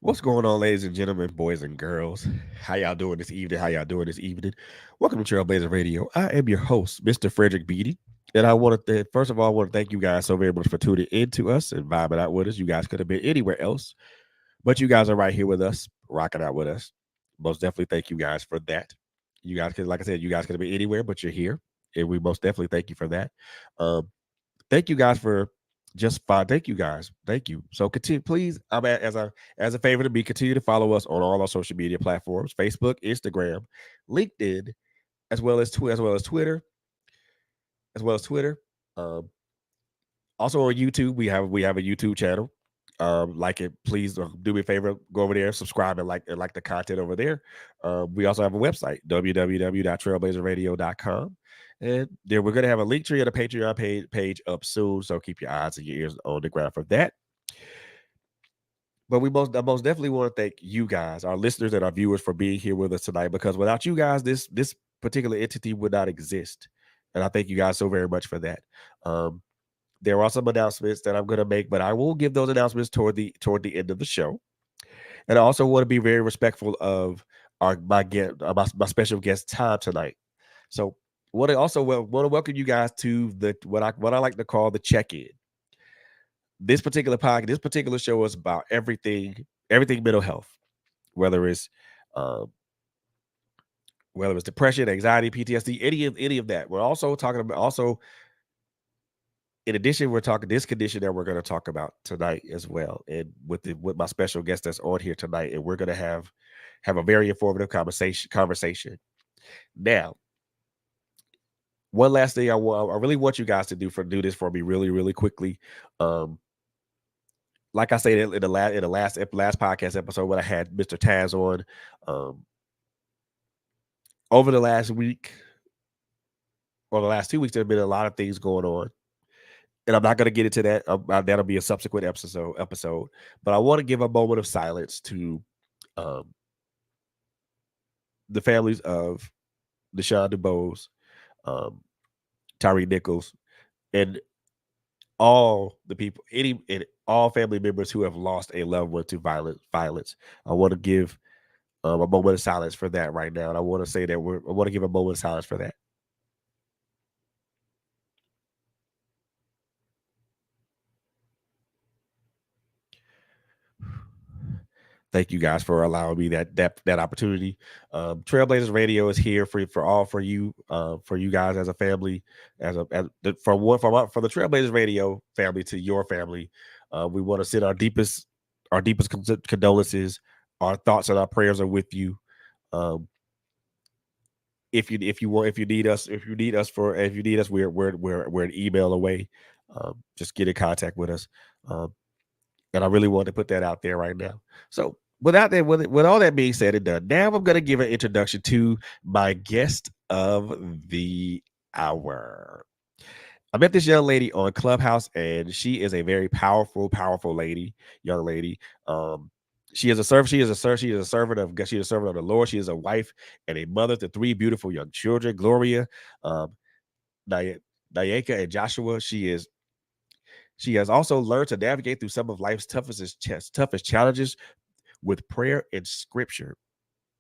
What's going on, ladies and gentlemen, boys and girls? How y'all doing this evening? How y'all doing this evening? Welcome to Trailblazer Radio. I am your host, Mr. Frederick Beatty. And I want to, first of all, I want to thank you guys so very much for tuning in to us and vibing out with us. You guys could have been anywhere else, but you guys are right here with us, rocking out with us. Most definitely thank you guys for that. You guys could, like I said, you guys could have been anywhere, but you're here. And we most definitely thank you for that. Um, Thank you guys for just fine. Thank you guys. Thank you. So continue, please. As a favor to me, continue to follow us on all our social media platforms: Facebook, Instagram, LinkedIn, as well as Twitter. Um, Also on YouTube, we have a YouTube channel. Like it, please do me a favor, go over there, subscribe and like the content over there. We also have a website, www.trailblazerradio.com. And there we're gonna have a link tree and a Patreon page up soon. So keep your eyes and your ears on the ground for that. But I most definitely want to thank you guys, our listeners and our viewers, for being here with us tonight. Because without you guys, this particular entity would not exist. And I thank you guys so very much for that. Um, there are some announcements that I'm going to make, but I will give those announcements toward the end of the show. And I also want to be very respectful of our my get my special guest time tonight. So, want to welcome you guys to the what I like to call the check in. This particular show is about everything mental health, whether it's um, whether it's depression, anxiety, PTSD, any of that. We're also talking about also in addition, we're talking this condition that we're going to talk about tonight as well, and with my special guest that's on here tonight, and we're going to have a very informative conversation. Now, one last thing I really want you guys to do this for me really quickly. Um, like I said in the last podcast episode when I had Mr. Taz on, um, over the last week or the last 2 weeks, there's been a lot of things going on, and I'm not going to get into that. That'll be a subsequent episode. But I want to give a moment of silence to um, the families of Deshaun DeBose, um, Tyree Nichols, and all the people, all family members who have lost a loved one to violence. I want to give a moment of silence for that right now, and I want to say that I want to give a moment of silence for that. Thank you guys for allowing me that opportunity. Trailblazers Radio is here for you guys as a family, from the Trailblazers Radio family to your family. We want to send our deepest condolences. Our thoughts and our prayers are with you. Um, if you need us, we're an email away. Just get in contact with us. Um, and I really want to put that out there right now. So with all that being said and done, now I'm going to give an introduction to my guest of the hour. I met this young lady on Clubhouse, and she is a very powerful young lady. She is a servant. She is a servant of God. She is a servant of the Lord. She is a wife and a mother to three beautiful young children, Gloria, um, Nayeka, and Joshua. She has also learned to navigate through some of life's toughest challenges with prayer and scripture.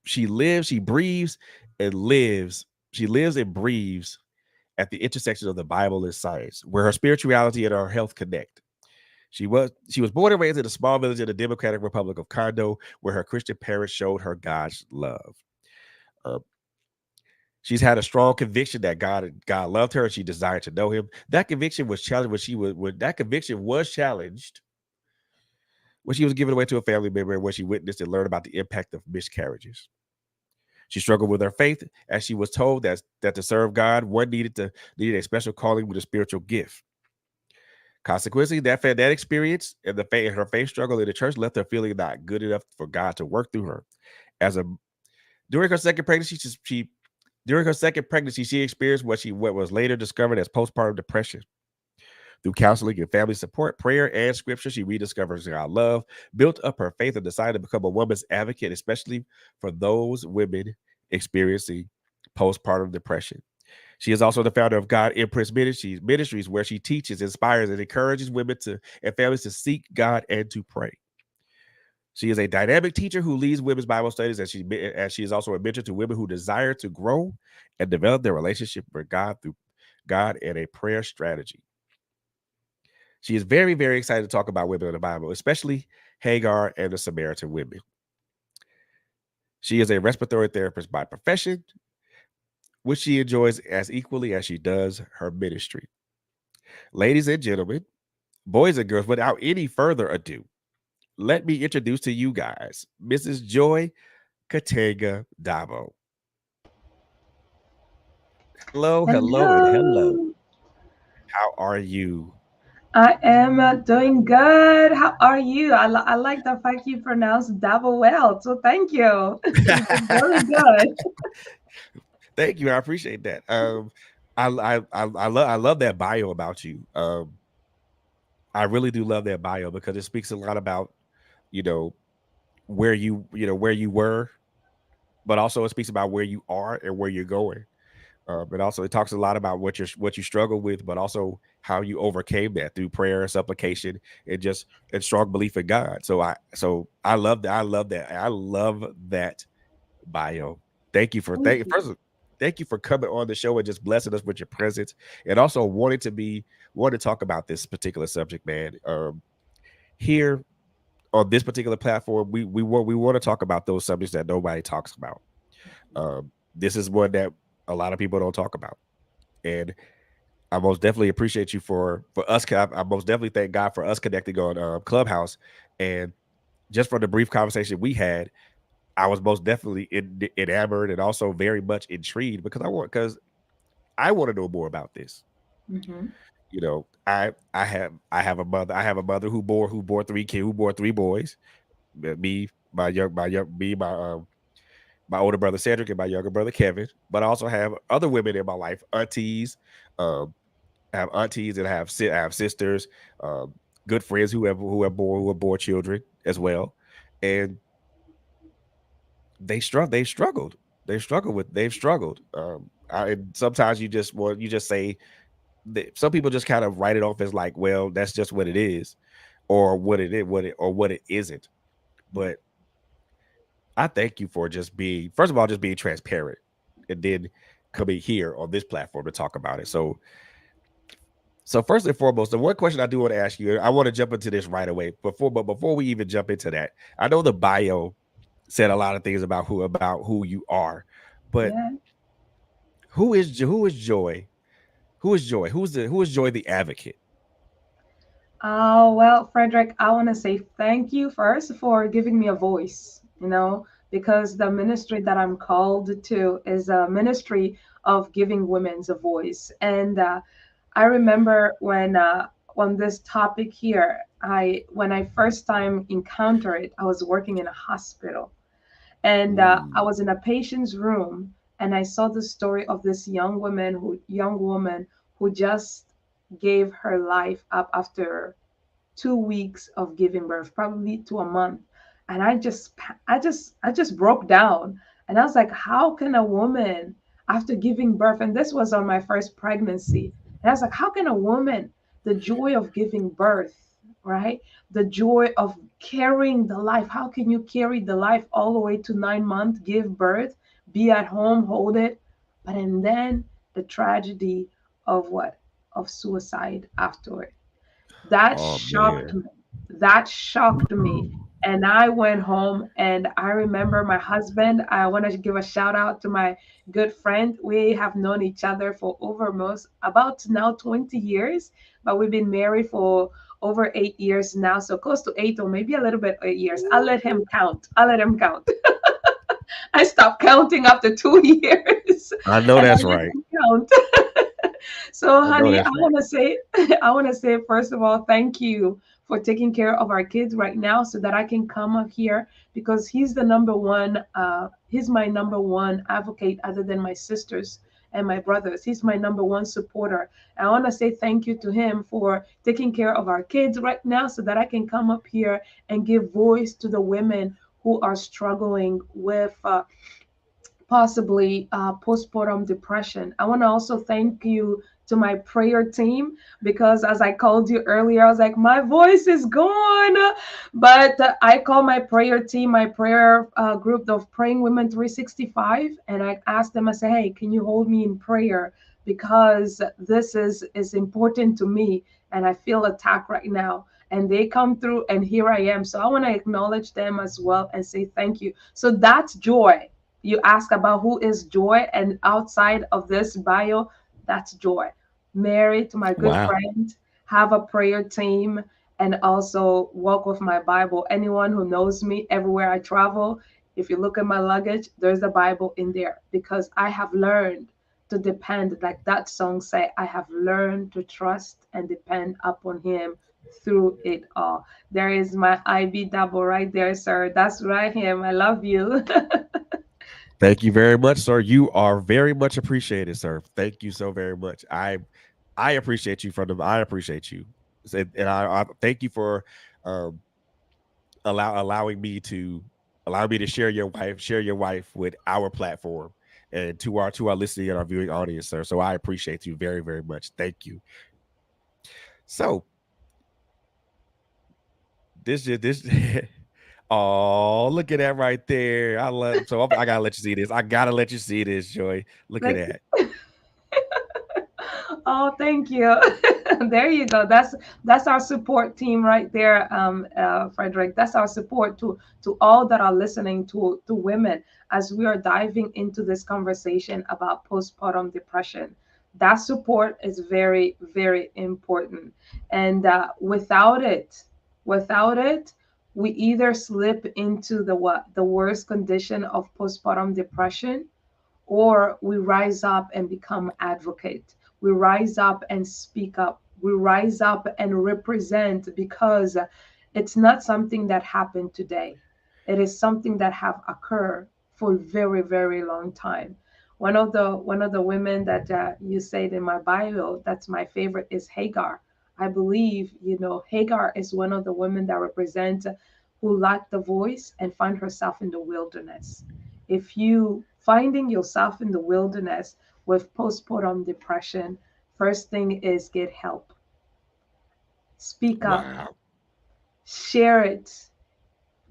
She breathes and lives. She lives and breathes at the intersection of the Bible and science, where her spirituality and her health connect. She was born and raised in a small village in the Democratic Republic of Congo, where her Christian parents showed her God's love. Um, she's had a strong conviction that God loved her and she desired to know Him. That conviction was challenged when she was given away to a family member and when she witnessed and learned about the impact of miscarriages. She struggled with her faith as she was told that to serve God, one needed a special calling with a spiritual gift. Consequently, that experience and her faith struggle in the church left her feeling not good enough for God to work through her. As a during her second pregnancy, she experienced what was later discovered as postpartum depression. Through counseling and family support, prayer, and scripture, she rediscovers God's love, built up her faith, and decided to become a woman's advocate, especially for those women experiencing postpartum depression. She is also the founder of God Empress Ministries, where she teaches, inspires, and encourages women and families to seek God and to pray. She is a dynamic teacher who leads women's Bible studies, and she is also a mentor to women who desire to grow and develop their relationship with God through God and a prayer strategy. She is very, very excited to talk about women in the Bible, especially Hagar and the Samaritan women. She is a respiratory therapist by profession, which she enjoys as equally as she does her ministry. Ladies and gentlemen, boys and girls, without any further ado, let me introduce to you guys Mrs. Joy Kitanga-Dabo. Hello, hello, and hello. Hello. How are you? I am doing good. How are you? I like the fact you pronounce Dabo well. So thank you. You did very good. Thank you. I appreciate that. I love that bio about you. I really do love that bio because it speaks a lot about you know where you were, but also it speaks about where you are and where you're going. But also it talks a lot about what you struggle with, but also how you overcame that through prayer, supplication, and strong belief in God. So I love that. I love that. I love that bio. Thank you for Thank you. thank you for coming on the show and just blessing us with your presence, and also wanting to talk about this particular subject, man. Here on this particular platform, we want to talk about those subjects that nobody talks about. This is one that a lot of people don't talk about, and I most definitely appreciate you for us. I most definitely thank God for us connecting on Clubhouse, and just for the brief conversation we had, I was most definitely enamored and also very much intrigued because I want to know more about this. Hmm. I have a mother who bore three kids, who bore three boys. Me, my older brother Cedric, and my younger brother Kevin. But I also have other women in my life, aunties. Um, I have aunties and I have sisters, um, good friends who have bore children as well, and they've struggled. And sometimes you just say that some people just kind of write it off as like, well, that's just what it is, or what it isn't. But I thank you for just being, first of all, just being transparent, and then coming here on this platform to talk about it. So first and foremost, the one question I do want to ask you, I want to jump into this right away. Before we even jump into that, I know the bio said a lot of things about who you are, but Yeah. who is Joy? Who is Joy? Who is Joy the advocate? Oh, well, Frederick, I want to say thank you first for giving me a voice, because the ministry that I'm called to is a ministry of giving women's a voice. And I remember when this topic here, when I first time encountered it, I was working in a hospital, and I Mm, was in a patient's room, and I saw the story of this young woman who just gave her life up after 2 weeks of giving birth, probably to a month. And I just broke down, and I was like, how can a woman, after giving birth, and this was on my first pregnancy, and I was like, how can a woman, the joy of giving birth, right? The joy of carrying the life. How can you carry the life all the way to 9 months, give birth, be at home, hold it, but and then the tragedy of what? Of suicide afterward. That oh shocked man. me. That shocked me. And I went home, and I remember my husband. I want to give a shout out to my good friend. We have known each other for over most about now 20 years, but we've been married for over 8 years now. So close to eight, or maybe a little bit 8 years. I'll let him count. I'll let him count. I stopped counting after 2 years I know and I that's let right. him count. So, I know honey, that's I right. want to say, I want to say, first of all, thank you for taking care of our kids right now so that I can come up here, because he's the number one, he's my number one advocate other than my sisters and my brothers. He's my number one supporter. I want to say thank you to him for taking care of our kids right now so that I can come up here and give voice to the women who are struggling with possibly postpartum depression. I want to also thank you to my prayer team, because as I called you earlier, I was like, my voice is gone. But I call my prayer team, my prayer group of Praying Women 365, and I asked them, I say, hey, can you hold me in prayer? Because this is important to me, and I feel attacked right now. And they come through, and here I am. So I want to acknowledge them as well and say thank you. So that's Joy. You ask about who is Joy, and outside of this bio, that's Joy. Married to my good Wow. friend, have a prayer team, and also walk with my Bible. Anyone who knows me, everywhere I travel, if you look at my luggage, there's a Bible in there, because I have learned to depend, like that song say, I have learned to trust and depend upon him through it all. There is my IB double right there, sir. That's right, him. I love you. Thank you very much, sir. You are very much appreciated, sir. Thank you so very much. I appreciate you from the I appreciate you. And I thank you for um allowing me to share your wife with our platform and to our listening and our viewing audience, sir. So I appreciate you very, very much. Thank you. So this oh, look at that right there. I gotta let you see this. I gotta let you see this, Joy. Look at Like, that. oh, thank you. There you go. That's our support team right there, Frederick. That's our support to all that are listening, to women, as we are diving into this conversation about postpartum depression. That support is very, very important, and without it, we either slip into the worst condition of postpartum depression, or we rise up and become advocate. We rise up and speak up. We rise up and represent, because it's not something that happened today. It is something that have occurred for a very, very long time. One of the women that you said in my bio, that's my favorite, is Hagar. I believe, Hagar is one of the women that represent, who lacked the voice and find herself in the wilderness. If you finding yourself in the wilderness with postpartum depression, first thing is get help. Speak up, Wow. share it,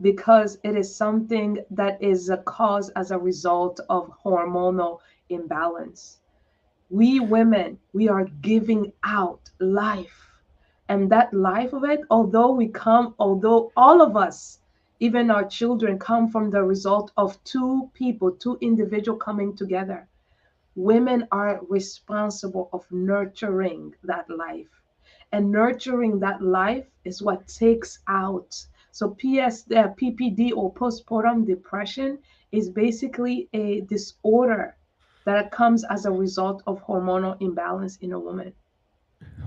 because it is something that is a cause as a result of hormonal imbalance. We women, we are giving out life. And that life of it, although all of us, even our children, come from the result of two people, two individuals coming together, women are responsible of nurturing that life, and nurturing that life is what takes out. So PPD, or postpartum depression, is basically a disorder that comes as a result of hormonal imbalance in a woman.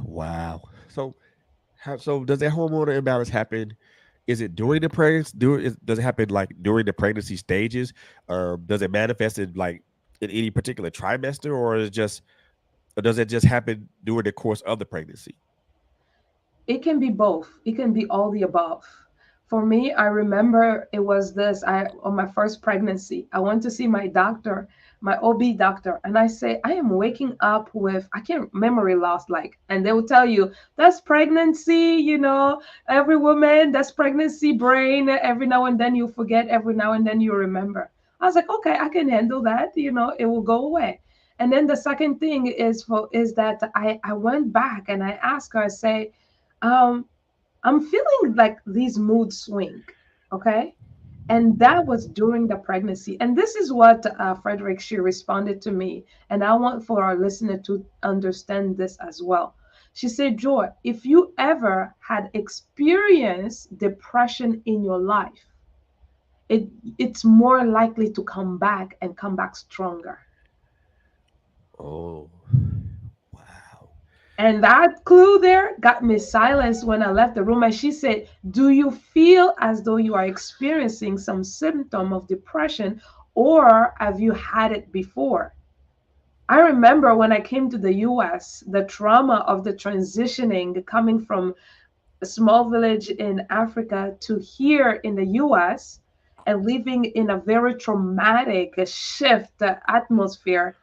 Wow. So does that hormonal imbalance happen? Is it during the pregnancy? Does it happen like during the pregnancy stages, or does it manifest in like in any particular trimester, or does it just happen during the course of the pregnancy? It can be both. It can be all the above. For me, I remember it was this. I On my first pregnancy, I went to see my doctor, my OB doctor, and I say I am waking up with, I can't, memory loss, like, and they will tell you that's pregnancy. Every woman, that's pregnancy brain. Every now and then you forget. Every now and then you remember. I was like, okay, I can handle that. It will go away. And then the second thing is that I went back and I asked her. I say, um, I'm feeling like these mood swing, okay? And that was during the pregnancy. And this is what Frederick, she responded to me. And I want for our listener to understand this as well. She said, Joy, if you ever had experienced depression in your life, it, it's more likely to come back and come back stronger. Oh, wow. And that clue there got me silenced when I left the room. And she said, do you feel as though you are experiencing some symptom of depression, or have you had it before? I remember when I came to the US, the trauma of the transitioning, coming from a small village in Africa to here in the US, and living in a very traumatic shift atmosphere.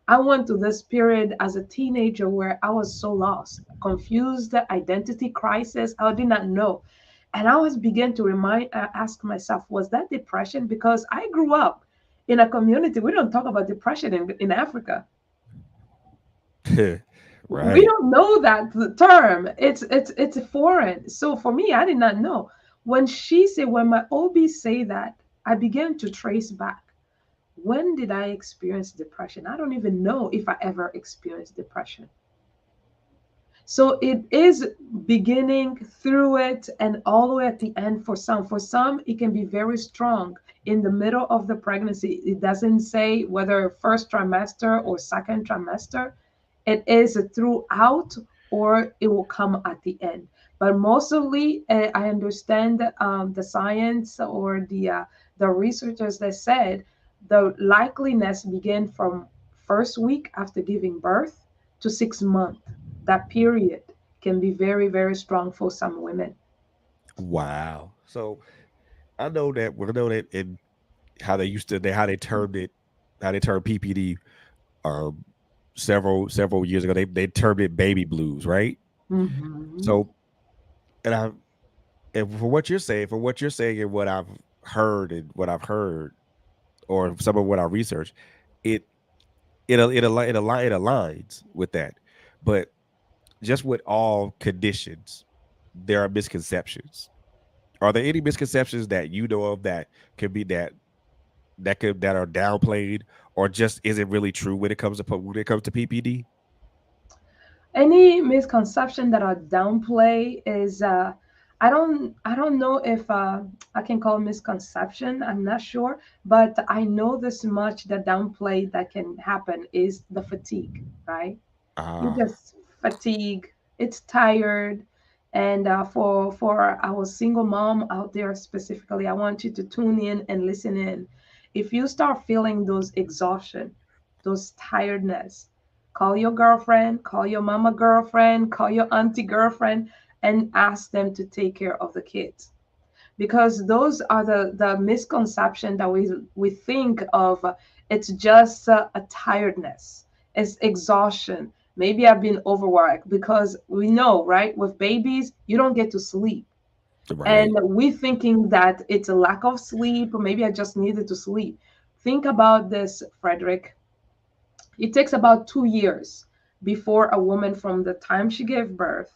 I went through this period as a teenager where I was so lost, confused, identity crisis. I did not know. And I was begin to ask myself, was that depression? Because I grew up in a community. We don't talk about depression in Africa. We Right. don't know that the term. It's foreign. So for me, I did not know. When my OB say that, I began to trace back. When did I experience depression? I don't even know if I ever experienced depression. So it is beginning through it and all the way at the end for some. For some, it can be very strong in the middle of the pregnancy. It doesn't say whether first trimester or second trimester. It is throughout or it will come at the end. But mostly, I understand the science or the researchers that said the likeliness begin from first week after giving birth to 6 months. That period can be very, very strong for some women. Wow. So we know that in how they used to they how they termed it, how they termed PPD um several years ago. They termed it baby blues, right? Hmm. So and I and for what you're saying and what I've heard or some of what I researched, it it aligns with that. But just with all conditions, there are misconceptions. Are there any misconceptions that you know of that could be that are downplayed or just isn't really true when it comes to PPD? Any misconception that I downplay is I don't know if I can call misconception. I'm not sure, but I know this much that downplay that can happen is the fatigue, right? You Ah, just fatigue, it's tired. And for our single mom out there specifically, I want you to tune in and listen in. If you start feeling those exhaustion, those tiredness, call your girlfriend, call your mama girlfriend, call your auntie girlfriend, and ask them to take care of the kids, because those are the misconception that we think of. It's just a tiredness, it's exhaustion. Maybe I've been overworked, because we know, right, with babies you don't get to sleep. And right. we thinking that it's a lack of sleep, or maybe I just needed to sleep. Think about this, Frederick. It takes about 2 years before a woman, from the time she gave birth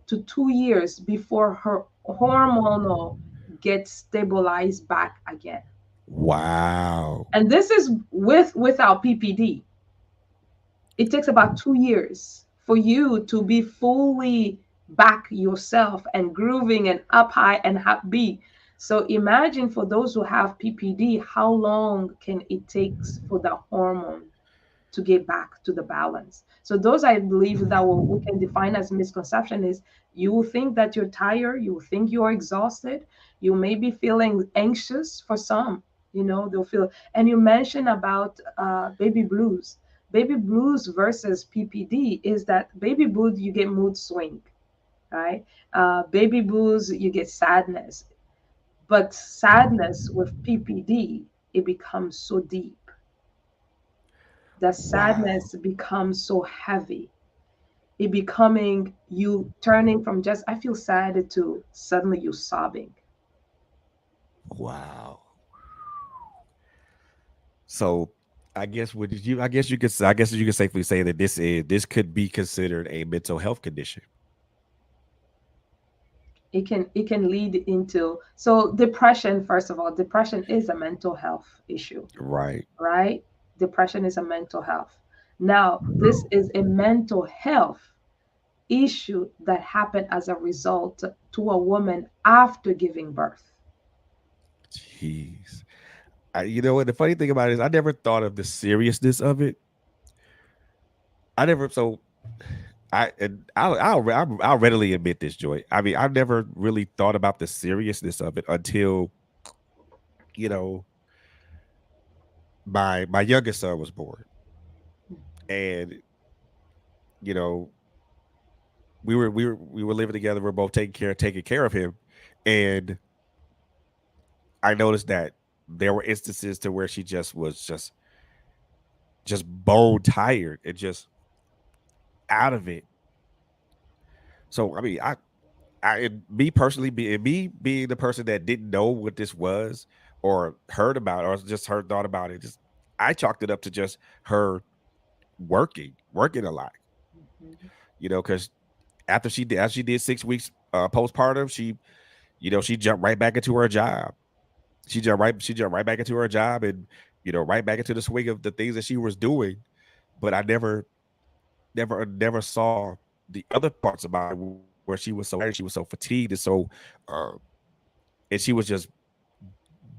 to 2 years before her hormonal gets stabilized back again. Wow. And this is without PPD. It takes about 2 years for you to be fully back yourself and grooving and up high and happy. So imagine for those who have PPD, how long can it take for the hormone to get back to the balance? So those, I believe, that we can define as misconception is you will think that you're tired, you will think you're exhausted, you may be feeling anxious for some, they'll feel. And you mentioned about baby blues. Baby blues versus PPD is that baby blues, you get mood swing, right? Baby blues, you get sadness. But sadness with PPD, it becomes so deep. The Wow. sadness becomes so heavy. It becoming you turning from just I feel sad to suddenly you sobbing. Wow. So I guess you could I guess you could safely say that this could be considered a mental health condition. It can lead into, so depression. First of all, depression is a mental health issue, Right. right? Depression is a mental health. Now, this is a mental health issue that happened as a result to a woman after giving birth. Jeez. You know what? The funny thing about it is, I never thought of the seriousness of it. I never. So I'll readily admit this, Joy. I mean, I've never really thought about the seriousness of it until you know my youngest son was born, and you know we were living together. We're both taking care of him, and I noticed that there were instances to where she just bone tired and just out of it. So I mean, me personally, me being the person that didn't know what this was or heard about it, or just heard thought about it, just I chalked it up to just her working a lot. Mhm. Because after she did 6 weeks postpartum, she jumped right back into her job. She jumped right back into her job, and right back into the swing of the things that she was doing. But I never saw the other parts about it where she was so tired, she was so fatigued, and so uh, and she was just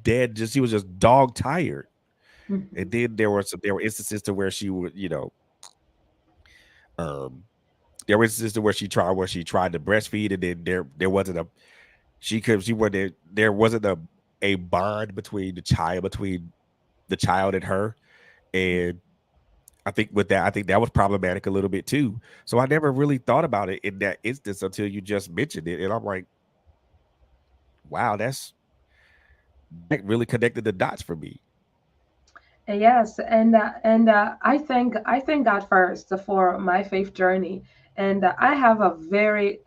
dead. Just She was just dog tired. And Mhm. then there were instances to where she would, um, there were instances to where she tried to breastfeed, and then there wasn't a she wasn't there wasn't a bond between the child and her. And I think that was problematic a little bit too. So I never really thought about it in that instance until you just mentioned it, and I'm like, wow, that really connected the dots for me. Yes, and I thank God first for my faith journey, and I have a very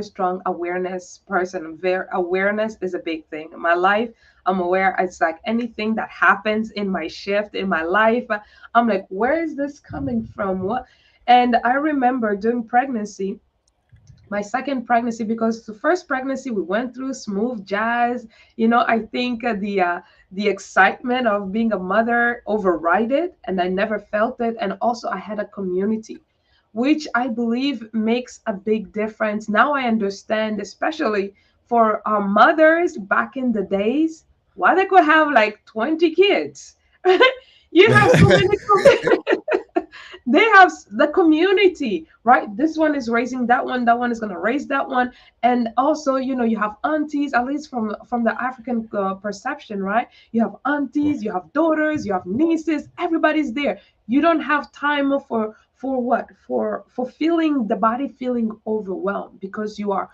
strong awareness person. Very awareness is a big thing in my life. I'm aware. It's like anything that happens in my shift in my life, I'm like, where is this coming from? What? And I remember during pregnancy, my second pregnancy, because the first pregnancy we went through smooth jazz. I think the excitement of being a mother override it, and I never felt it. And also I had a community, which I believe makes a big difference. Now I understand, especially for our mothers back in the days, why they could have like 20 kids. You have so many they have the community, right? This one is raising that one is going to raise that one. And also, you have aunties, at least from the African perception, right? You have aunties, you have daughters, you have nieces, everybody's there. You don't have time for what? For feeling the body feeling overwhelmed, because you're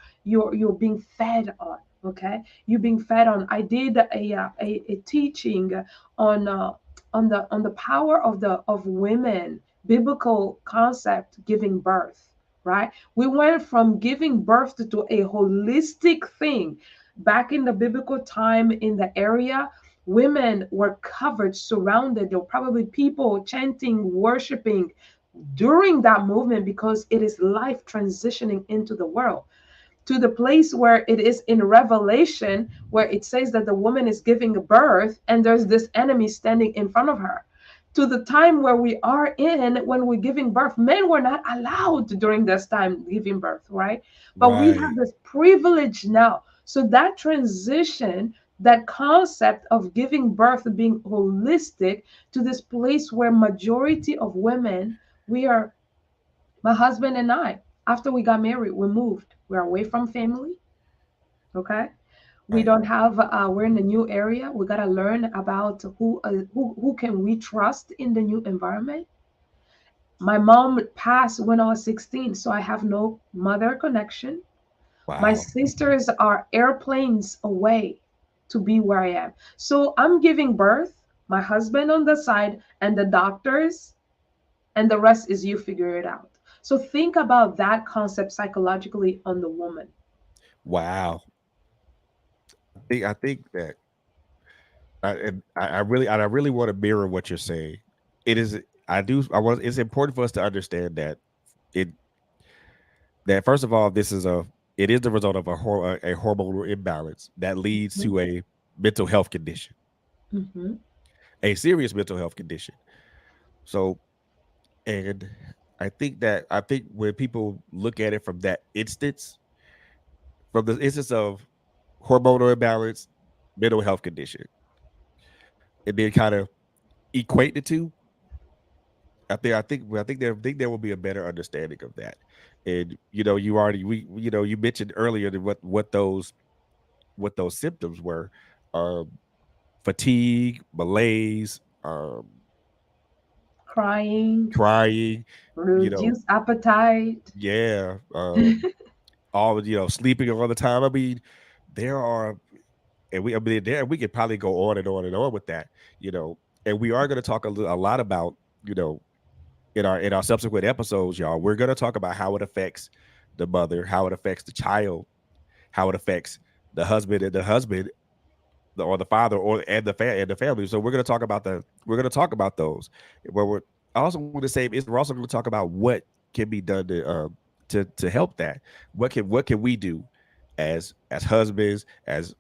being fed on. Okay, you're being fed on. I did a teaching on on the power of women, biblical concept, giving birth, right? We went from giving birth to a holistic thing. Back in the biblical time, in the area, women were covered, surrounded. There were probably people chanting, worshiping during that movement, because it is life transitioning into the world, to the place where it is in Revelation, where it says that the woman is giving birth and there's this enemy standing in front of her. To the time where we are in, when we're giving birth, men were not allowed during this time giving birth, right? But we have Right. this privilege now. So that transition, that concept of giving birth being holistic, to this place where majority of women, we are, my husband and I, after we got married, we moved. We're away from family. Okay. We Right. don't have. We're in a new area. We gotta learn about who can we trust in the new environment. My mom passed when I was 16, so I have no mother connection. My Wow. sisters are airplanes away to be where I am. So I'm giving birth. My husband on the side, and the doctors, and the rest is you figure it out. So think about that concept psychologically on the woman. Wow. I think that I really want to mirror what you're saying. It is I want It's important for us to understand it that first of all, it is the result of a hormonal imbalance that leads Mhm. to a mental health condition, Mhm. a serious mental health condition. So, and I think when people look at it from the instance of hormonal imbalance, mental health condition, and then kind of equate the two, I think there will be a better understanding of that. And you already you mentioned earlier that what those symptoms were, um, fatigue, malaise, Crying, crying, you know, reduced appetite. yeah, all sleeping all the time. I mean, there are, I mean, there we could probably go on and on and on with that, you know, and we are going to talk a lot about you know, in our subsequent episodes, y'all, we're gonna talk about how it affects the mother, how it affects the child, how it affects the husband, or the father, or and the family. So we're gonna talk about those. Where we're I also want to say is we're also going to talk about what can be done to help that. What can we do as husbands, as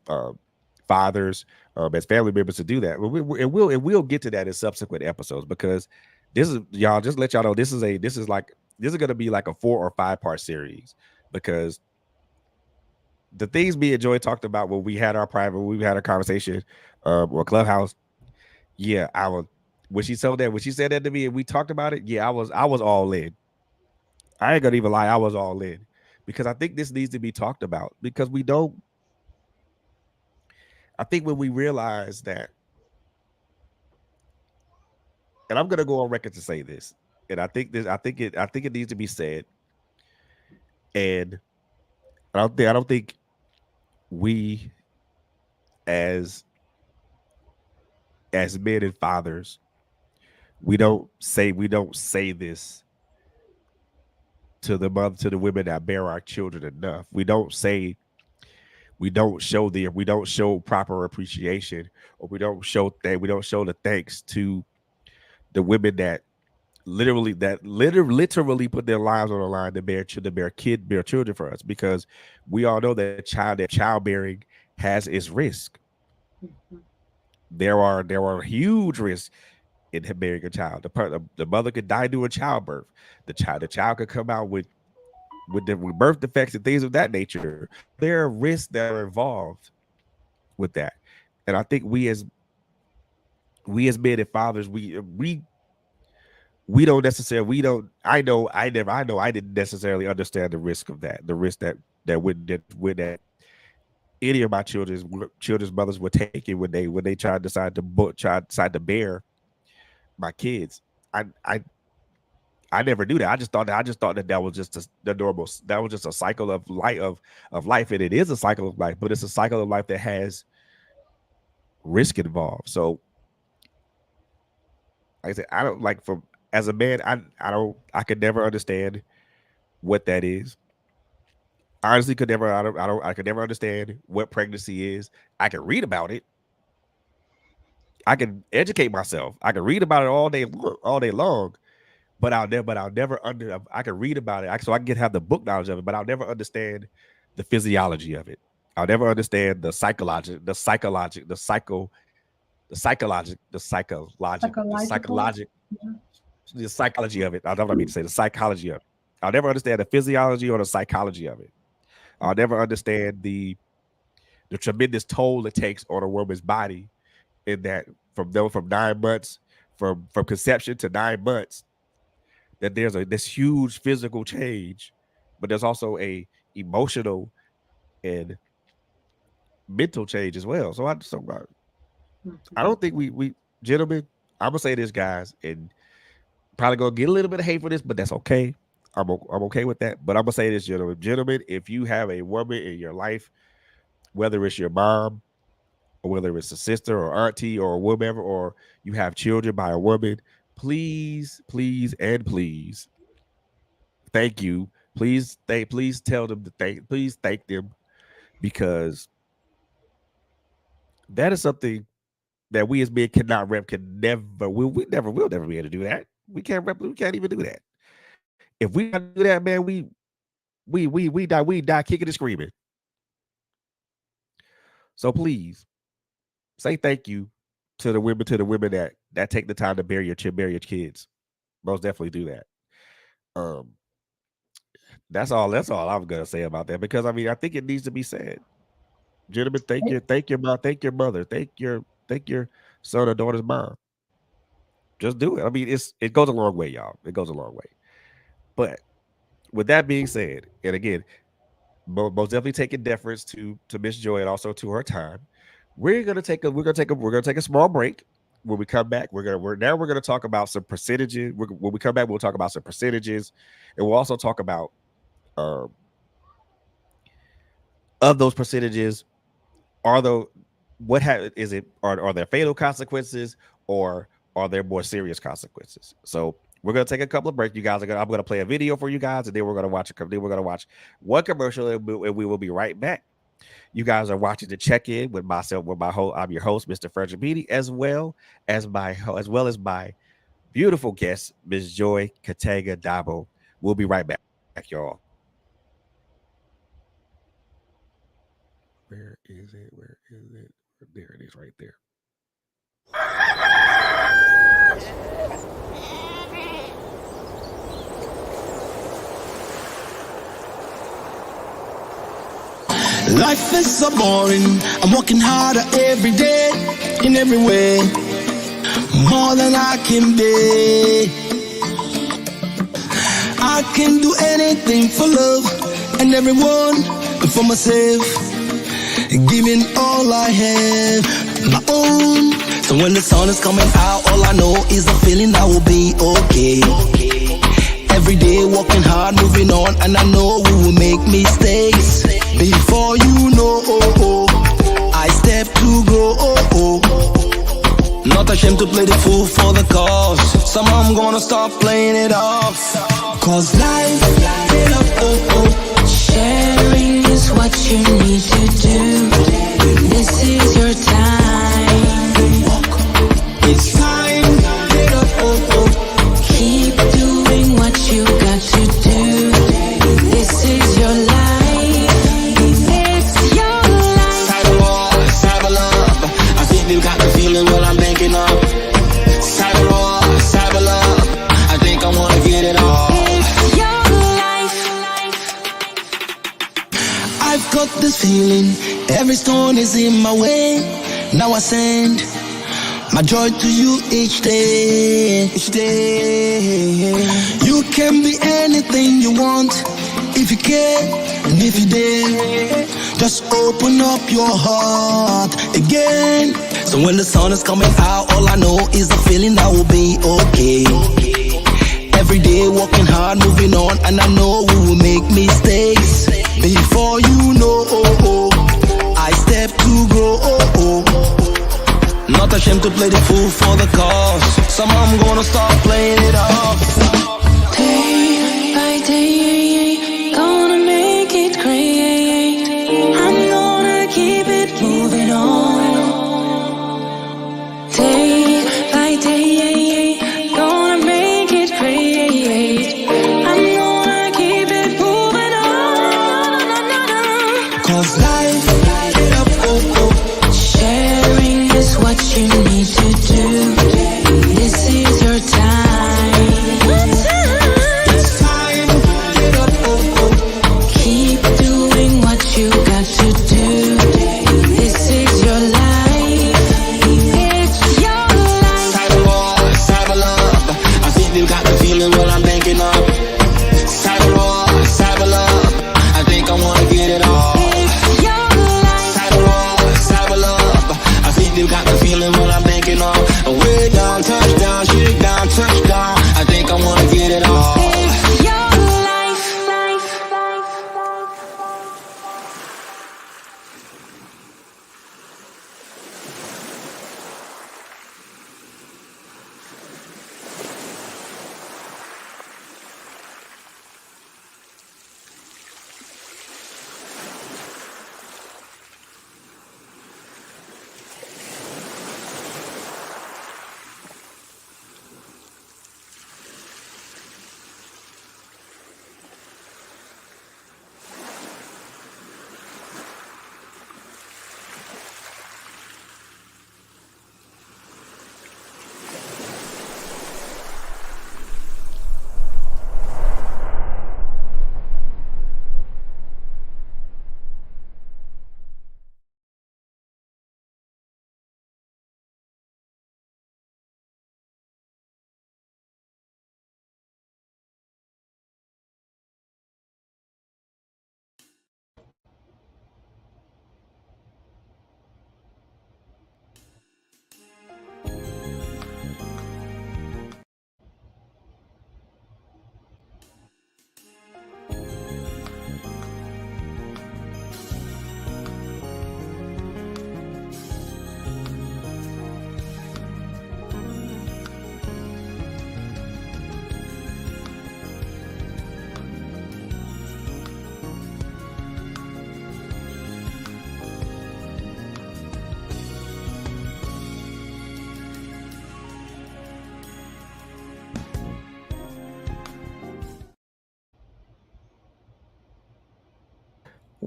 fathers, as family members to do that? And we'll get to that in subsequent episodes, because this is, y'all, just let y'all know, this is going to be like a 4 or 5 part series, because the things me and Joy talked about when we had our conversation, or Clubhouse. Yeah, I was when she said that to me and we talked about it. Yeah, I was all in. I ain't gonna even lie, I was all in, because I think this needs to be talked about, because we don't. I think when we realize that, and I'm gonna go on record to say this, and I think it needs to be said, and I don't think we as men and fathers, we don't say this to the women that bear our children enough. We don't show proper appreciation, or we don't show the thanks to the women that literally put their lives on the line to bear children for us, because we all know that childbearing has its risk. Mhm. There are huge risks in bearing a child. The mother could die during childbirth. The child could come out with birth defects and things of that nature. There are risks that are involved with that, and I think we as men and fathers, we don't necessarily we don't I know I didn't necessarily understand the risk of that, the risk that any of my children's mothers were taking when they tried to decide to bear my kids. I i i never knew that. I just thought that was just the normal, that was just a cycle of life, and it is a cycle of life, but it's a cycle of life that has risk involved. So like I said, I don't like from as a man, I could never understand what that is. I honestly could never I could never understand what pregnancy is. I can read about it. I can educate myself. I can read about it all day long, but I can read about it, so I can have the book knowledge of it, but I'll never understand the physiology of it. I'll never understand the Psychological. psychologic, Yeah. the psychology of it. I don't know what I mean to say the psychology of it. I'll never understand the physiology or the psychology of it. I'll never understand the tremendous toll it takes on a woman's body, in that from 9 months, from conception to 9 months, that there's this huge physical change, but there's also a emotional and mental change as well. I Mhm. don't think we gentlemen, I'm gonna say this, guys, and probably gonna get a little bit of hate for this, but that's okay. I'm okay with that. But I'm gonna say this, gentlemen, if you have a woman in your life, whether it's your mom, or whether it's a sister or auntie or whomever, or you have children by a woman, please, please, and please, thank you. Please tell them to please thank them, because that is something that we as men cannot rep, can never, we'll never be able to do that. We can't even do that. If we try to do that, man, we die kicking and screaming. So please say thank you to the women that take the time to bear your kids. Most definitely do that. Um, that's all I'm gonna say about that, because I mean I think it needs to be said. Gentlemen, thank your mom, thank your mother, thank your son or daughter's mom. Just do it. I mean, it goes a long way, y'all. It goes a long way. But with that being said, and again, most definitely taking deference to Miss Joy and also to her time. We're gonna take a small break. When we come back, we're gonna talk about some percentages. When we come back, we'll talk about some percentages, and we'll also talk about um, of those percentages. Are the what ha- is it? Are there fatal consequences, or are there more serious consequences? So we're gonna take a couple of breaks. You guys are gonna I'm gonna play a video for you guys, and then we're gonna watch one commercial, and we will be right back. You guys are watching the check-in with myself, with my host. I'm your host, Mr. Frederick Beatty, as well as my beautiful guest, Ms. Joy Kitanga-Dabo. We'll be right back, y'all. Where is it? Where is it? There it is, right there. Life is so boring. I'm working harder every day, in every way, more than I can be. I can do anything for love and everyone, but for myself, giving all I have, my own. So when the sun is coming out, all I know is the feeling I will be okay. Every day working hard, moving on, and I know we will make mistakes. Before you know, I step to grow. Not ashamed to play the fool for the cause. Somehow I'm gonna stop playing it off. Cause life, sharing is what you need to do. This is your time. it's time. Keep doing what you got to do. This is your life. It's your life. Cyber war, cyber love. I think you got the feeling what I'm thinking of. Cyber war, cyber love. I think I wanna get it all. It's your life. I've got this feeling, every stone is in my way. Now I send my joy to you each day. Each day. You can be anything you want, if you care and if you dare. Just open up your heart again. So when the sun is coming out, all I know is the feeling I will be okay. Every day working hard, moving on, and I know we will make mistakes. Before you know, I step to grow. Not ashamed to play the fool for the cause. Somehow I'm gonna start playing it off. Day by day, gonna make it great. I'm gonna keep it moving on. Day by day, gonna make it great. I'm gonna keep it moving on. Cause life, Sharing is what you need to do. This is your time. it's time. Keep doing what you got to do. This is your life. It's your life. Cyber war, cyber love. I think you got the feeling what I'm thinking of. Cyber war, cyber love. I think I wanna get it all. It's your life. Cyber war, cyber love. I think you got the feeling what I'm thinking of. Way down, touchdown, shake down, touchdown. I think I wanna get it all. It's your life.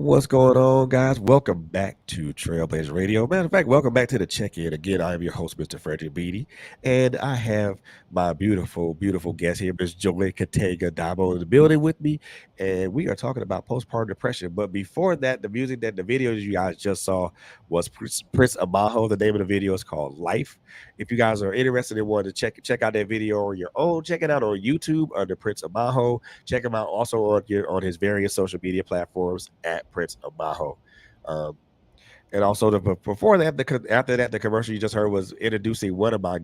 What's going on, guys? Welcome back to Trailblazer Radio. Matter of fact, welcome back to the check-in. Again, I am your host, Mr. Frederick Beatty, and I have my beautiful, beautiful guest here, Miss Joy Kitanga-Dabo, in the building with me, and we are talking about postpartum depression. But before that, the videos you guys just saw was Prince Amaho. The name of the video is called Life. If you guys are interested in wanting to check out that video on your own, check it out on YouTube under Prince Amaho. Check him out also on his various social media platforms at Prince Amaho. Um, and also before that, after that, the commercial you just heard was introducing one of my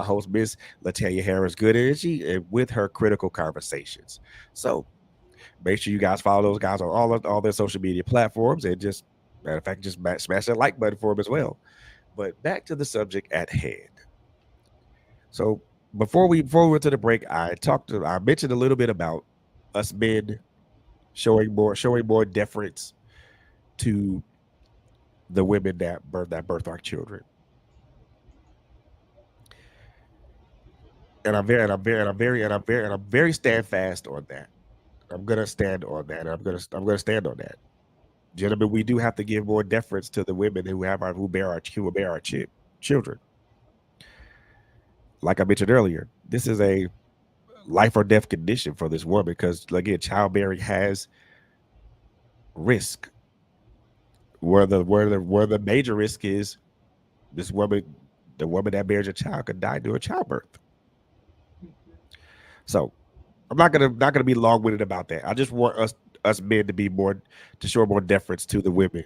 hosts, Miss Latanya Harris, Good Energy, and with her critical conversations. So make sure you guys follow those guys on all their social media platforms, and just matter of fact, just smash that like button for them as well. But back to the subject at hand. So before we went to the break, I mentioned a little bit about us men showing more deference to the women that birth our children. And I'm very stand fast on that. I'm gonna stand on that. I'm gonna stand on that. Gentlemen, we do have to give more deference to the women who bear our children. Like I mentioned earlier, this is a life or death condition for this woman because again, childbearing has risk. Where the major risk is this woman, the woman that bears a child could die during childbirth. So I'm not gonna be long winded about that. I just want us men to show more deference to the women,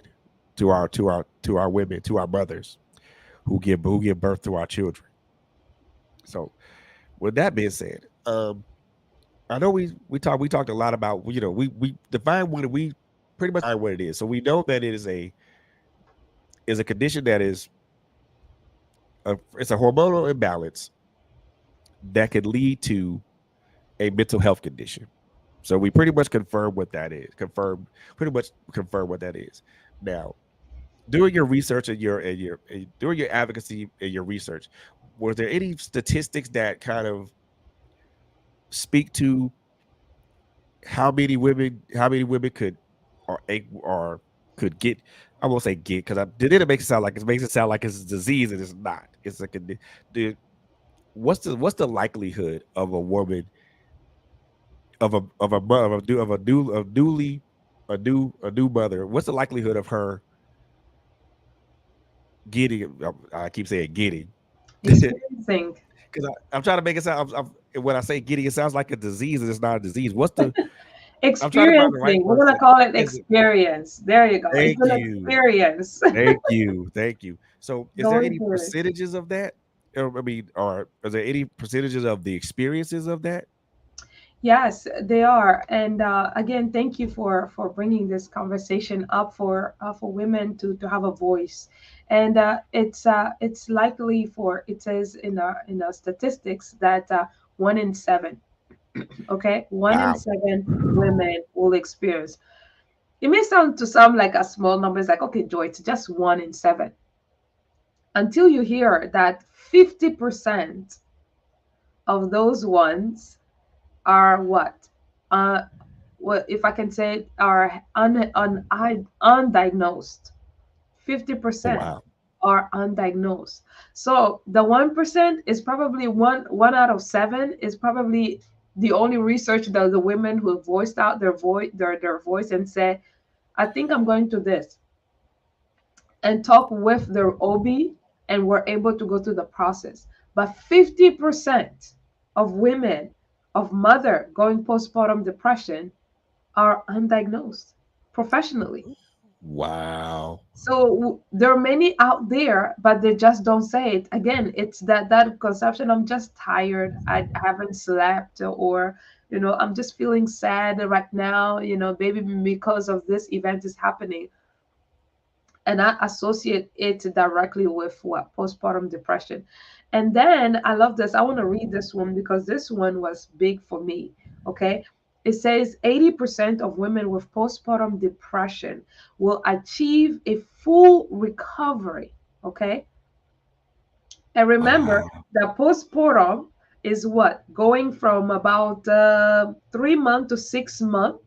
to our women, to our mothers who give birth to our children. So with that being said, I know we talked a lot about we define what we pretty much define what it is. So we know that it is a condition that it's a hormonal imbalance that could lead to a mental health condition. So we pretty much confirm what that is. Pretty much confirm what that is. Now, doing your research and doing your advocacy and your research, was there any statistics that kind of speak to how many women or could get, I won't say get because I did it makes it sound like it's a disease and it's not. It's like what's the likelihood of a woman of a newly a new mother? What's the likelihood of her getting? I keep saying getting because Experiencing. I'm trying to make it sound. When I say getting, it sounds like a disease and it's not a disease. What's the? I'm trying to find the right Experiencing. We're word gonna for it. call it Is it? experience. There you go. It's Thank an you. experience. Thank you. So, is there Going any through it. percentages of that? Or, I mean, or is there any percentages of the experiences of that? Yes, they are. And again, thank you for bringing this conversation up for women to have a voice. And it's likely for it says in the statistics that one in seven, okay, one in Wow. seven women will experience. It may sound to some like a small number. It's like, okay, Joy, it's just one in seven. Until you hear that 50% of those ones are what? Uh, what if I can say it, are undiagnosed. Oh 50% wow. are undiagnosed. So the 1% is probably one out of seven is probably the only research that the women who voiced out their voice and said, I think I'm going to this and talk with their OB and were able to go through the process. But 50% of women of mother going postpartum depression are undiagnosed professionally. Wow. So there are many out there, but they just don't say it. Again, it's that conception. I'm just tired. I haven't slept, or I'm just feeling sad right now. Maybe because of this event is happening, and I associate it directly with what postpartum depression. And then I love this. I want to read this one because this one was big for me. Okay. It says 80% of women with postpartum depression will achieve a full recovery. Okay. And remember Wow. that postpartum is what? Going from about 3 months to 6 months.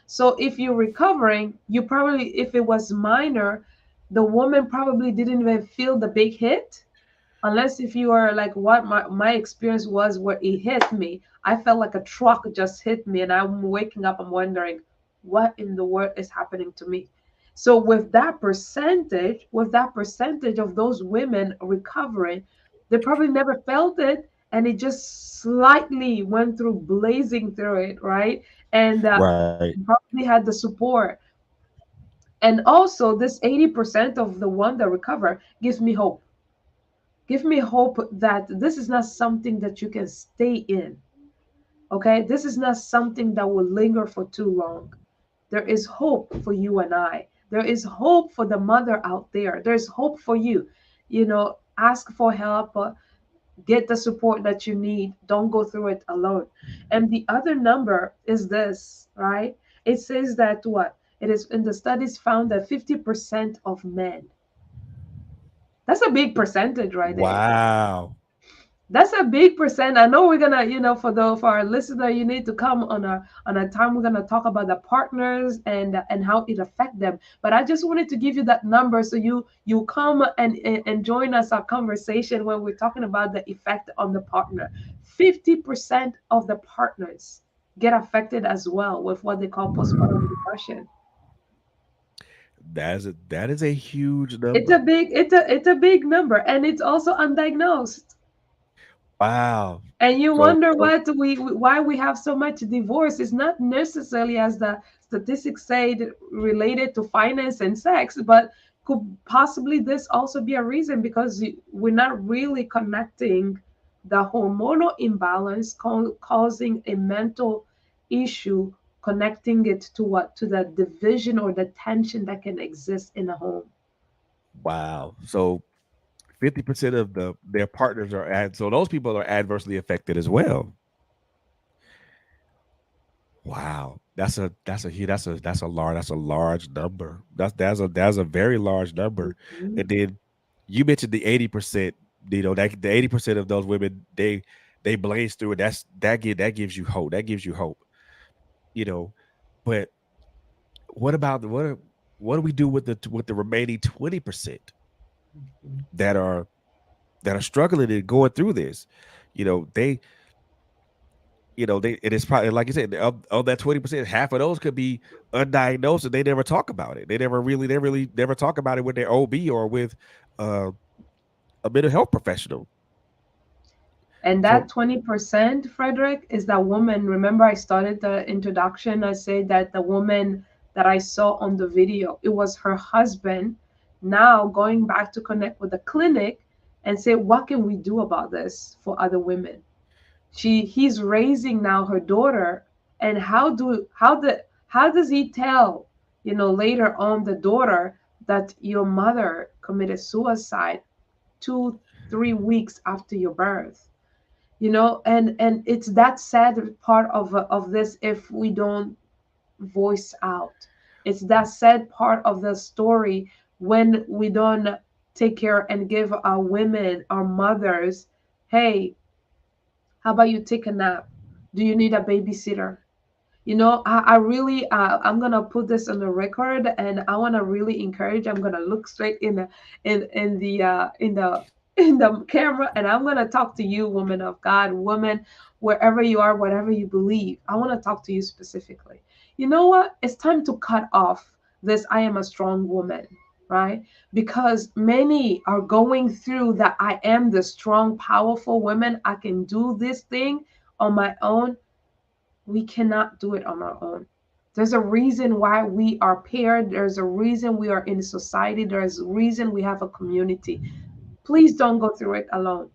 So if you're recovering, you probably, if it was minor, the woman probably didn't even feel the big hit, unless if you are like what my experience was, where it hit me. I felt like a truck just hit me, and I'm waking up, I'm wondering what in the world is happening to me. So with that percentage of those women recovering, they probably never felt it, and it just slightly went through, blazing through it, right? And Right. probably had the support. And also this 80% of the one that recover gives me hope. Give me hope that this is not something that you can stay in. Okay, this is not something that will linger for too long. There is hope for you and I. There is hope for the mother out there. There's hope for you. Ask for help, get the support that you need. Don't go through it alone. And the other number is this, right? It says that what? It is in the studies found that 50% of men, that's a big percentage right there. Wow. That's a big percent. I know we're gonna, for our listener, you need to come on a time we're gonna talk about the partners and how it affect them. But I just wanted to give you that number so you come and join us our conversation when we're talking about the effect on the partner. 50% of the partners get affected as well with what they call postpartum depression. That is a huge It's a number. big it's a big number, and it's also undiagnosed. Wow. And you So wonder why we have so much divorce. It's not necessarily, as the statistics say, related to finance and sex, but could possibly this also be a reason, because we're not really connecting the hormonal imbalance causing a mental issue, connecting it to what, to the division or the tension that can exist in a home. wow. So 50% of their partners so those people are adversely affected as well. Wow. That's a large number. That's a very large number. Mhm. And then you mentioned the 80%, that the 80% of those women, they blaze through it. That gives you hope. That gives you hope. You know, but what do we do with the remaining 20% that are struggling and going through this? You know, it is probably, like you said, of that 20%, half of those could be undiagnosed and they never talk about it. They really never talk about it with their OB or with uh, a mental health professional. And So that 20%, Frederick, is that woman. Remember, I started the introduction. I said that the woman that I saw on the video, it was her husband now going back to connect with the clinic and say, what can we do about this for other women? He's raising now her daughter, and how does he tell, later on, the daughter, that your mother committed suicide 2 3 weeks after your birth? And it's that sad part of this, if we don't voice out. It's that sad part of the story when we don't take care and give our women, our mothers, hey, how about you take a nap? Do you need a babysitter? I really, I'm gonna put this on the record, and I want to really encourage. I'm gonna look straight in the camera, and I'm gonna talk to you, woman of God, woman, wherever you are, whatever you believe. I want to talk to you specifically. You know what? It's time to cut off this "I am a strong woman," right? Because many are going through that. I am the strong, powerful woman. I can do this thing on my own. We cannot do it on our own. There's a reason why we are paired. There's a reason we are in society. There's a reason we have a community. Please don't go through it alone.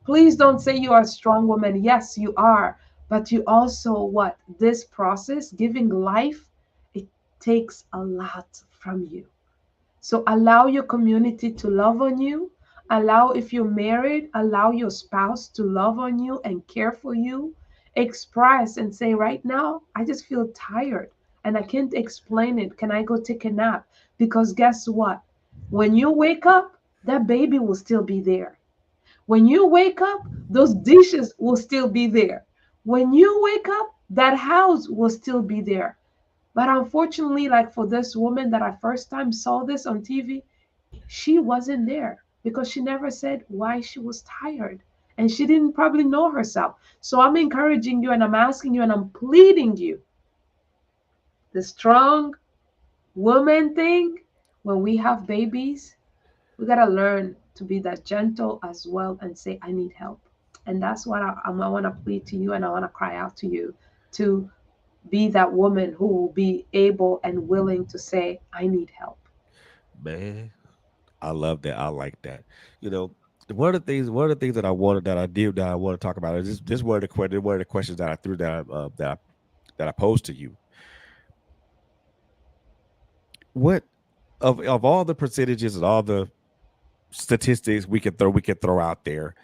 Please don't say you are a strong woman. Yes, you are. But you also, what? This process, giving life, it takes a lot from you. So allow your community to love on you. Allow, if you're married, allow your spouse to love on you and care for you. Express and say, right now, I just feel tired and I can't explain it. Can I go take a nap? Because guess what? When you wake up, that baby will still be there. When you wake up, those dishes will still be there. When you wake up, that house will still be there. But unfortunately, like for this woman that I first time saw this on TV, she wasn't there because she never said why she was tired. And she didn't probably know herself. So I'm encouraging you and I'm asking you and I'm pleading you, the strong woman thing, when we have babies, we got to learn to be that gentle as well and say, I need help. And that's what I want to plead to you and I want to cry out to you to be that woman who will be able and willing to say, I need help. Man, I love that. I like that. You know, one of the things that I wanted that I did that I want to talk about is this one of the questions that I threw that I posed to you. What of all the percentages and all the statistics we could throw out there,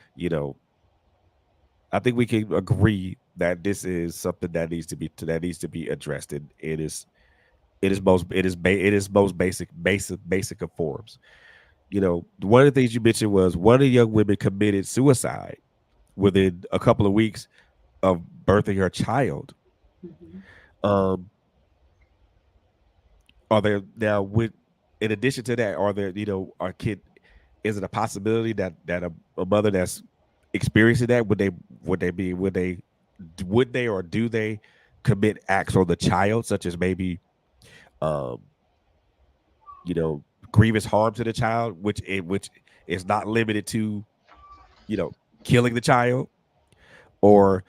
I think we can agree that this is something that needs to be addressed. And it is most basic of forms. One of the things you mentioned was one of the young women committed suicide within a couple of weeks of birthing her child. Mhm. Um, are there now with in addition to that, are there our kid? Is it a possibility that a mother that's experiencing that would they or do they commit acts on the child, such as maybe um you know grievous harm to the child, which is not limited to you know killing the child, or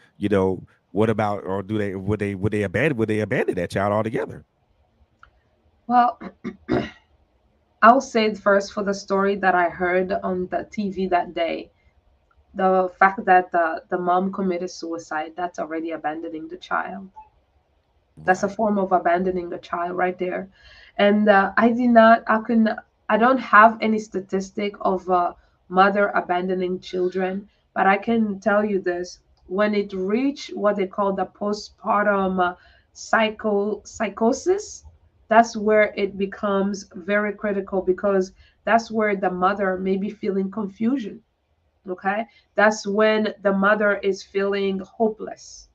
what about, or do they would they abandon that child altogether? Well, I'll say first for the story that I heard on the TV that day. The fact that the mom committed suicide, that's already abandoning the child. That's a Right. form of abandoning the child right there. And I did not, I don't have any statistic of mother abandoning children, but I can tell you this: when it reached what they call the postpartum psychosis, that's where it becomes very critical because that's where the mother may be feeling confusion. Okay, that's when the mother is feeling hopeless.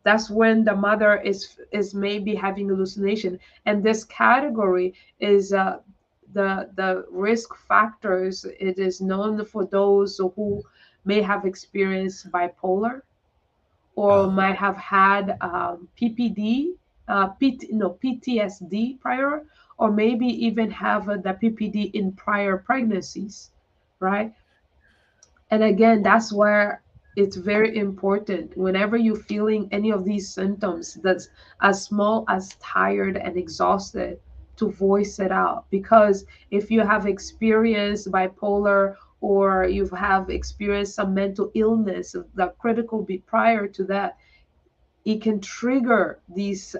That's when the mother is maybe having hallucination. And this category is the risk factors. It is known for those who may have experienced bipolar or uh might have had PPD, no, PTSD prior, or maybe even have the PPD in prior pregnancies, right? And again, that's where it's very important whenever you're feeling any of these symptoms that's as small as tired and exhausted to voice it out. Because if you have experienced bipolar or you have experienced some mental illness, the critical be prior to that, it can trigger these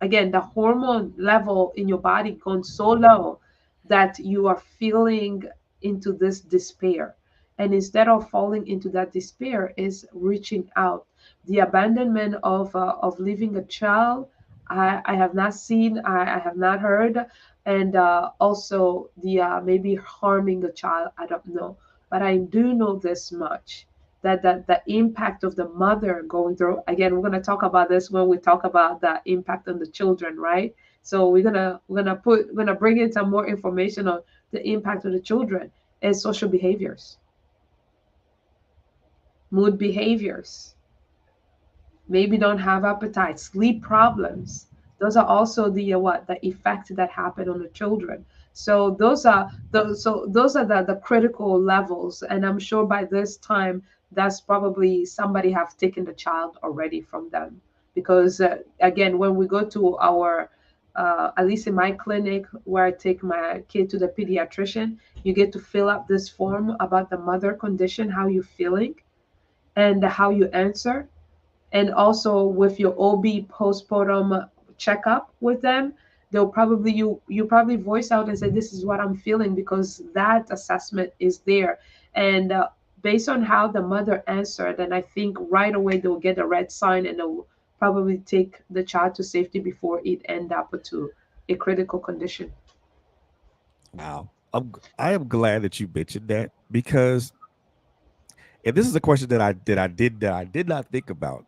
again, the hormone level in your body gone so low that you are feeling into this despair. And instead of falling into that despair, is reaching out. The abandonment of leaving a child, I have not seen, I have not heard, and also the maybe harming the child. I don't know, but I do know this much, that the impact of the mother going through, again, we're going to talk about this when we talk about the impact on the children, right? So we're gonna bring in some more information on the impact of the children and social behaviors, mood behaviors, maybe don't have appetite, sleep problems. Those are also the what the effect that happen on the children. So those are the critical levels, and I'm sure by this time that's probably somebody have taken the child already from them, because again, when we go to our at least in my clinic where I take my kid to the pediatrician, you get to fill up this form about the mother condition, how you feeling, and how you answer, and also with your OB postpartum checkup with them, they'll probably you probably voice out and say, this is what I'm feeling, because that assessment is there. And based on how the mother answered, and I think right away they'll get a red sign and they'll probably take the child to safety before it end up to a critical condition. Wow. I am glad that you mentioned that, because, and this is a question that I did not think about,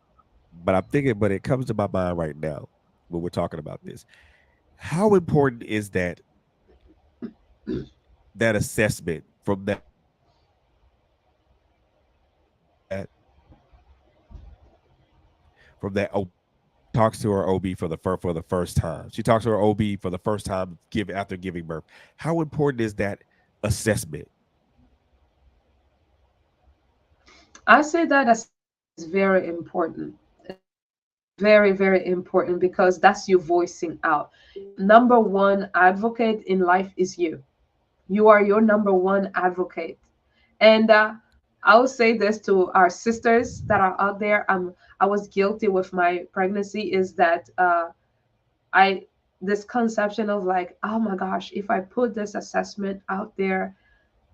but it comes to my mind right now. when we're talking about this. How important is that assessment from that talks to her OB for the first time. She talks to her OB for the first time after giving birth. How important is that assessment? I say that is very important. Very, very important because that's you voicing out. Number one advocate in life is you. You are your number one advocate. And I will say this to our sisters that are out there. I was guilty with my pregnancy is that I this conception of like, oh my gosh, if I put this assessment out there,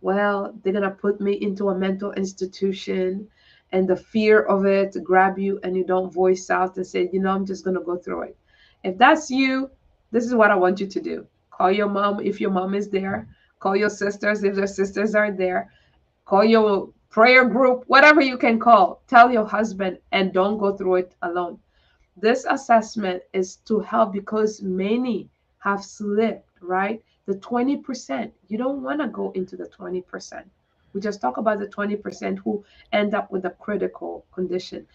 well, they're gonna put me into a mental institution, and the fear of it grab you and you don't voice out and say, I'm just gonna go through it. If that's you, this is what I want you to do. Call your mom if your mom is there, call your sisters if their sisters are there, call your prayer group, whatever you can call, tell your husband, and don't go through it alone. This assessment is to help because many have slipped, right? The 20%, you don't want to go into the 20%. We just talk about the 20% who end up with a critical condition.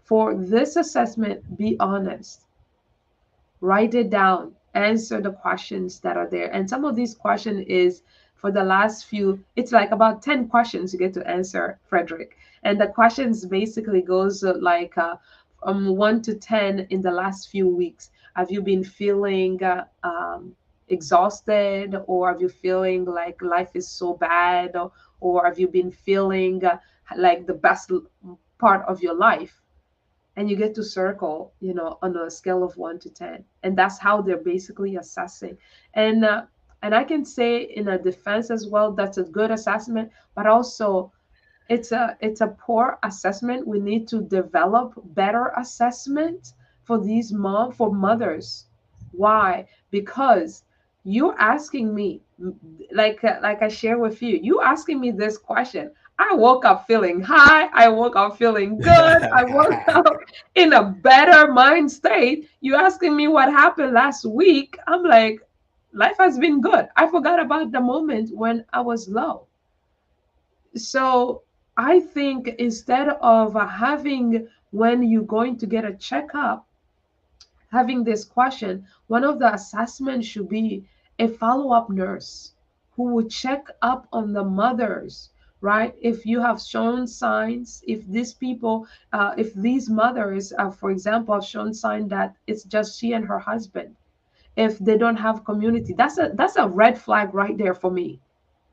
For this assessment, be honest, write it down, answer the questions that are there. And some of these questions is for the last few, it's like about 10 questions you get to answer, Frederick. And the questions basically goes from 1 to 10 in the last few weeks. Have you been feeling exhausted, or have you feeling like life is so bad, or have you been feeling like the best part of your life? And you get to circle, on a scale of 1 to 10, and that's how they're basically assessing. And uh, and I can say in a defense as well, that's a good assessment, but also it's a poor assessment. We need to develop better assessment for these for mothers. Why? Because you're asking me, like I share with you, you asking me this question. I woke up feeling high. I woke up feeling good. I woke up in a better mind state. You asking me what happened last week. I'm like, life has been good. I forgot about the moment when I was low. So I think instead of having, when you're going to get a checkup, having this question, one of the assessments should be a follow-up nurse who would check up on the mothers, right? If you have shown signs, if these people, if these mothers, for example, have shown sign that it's just she and her husband, if they don't have community, that's a red flag right there for me,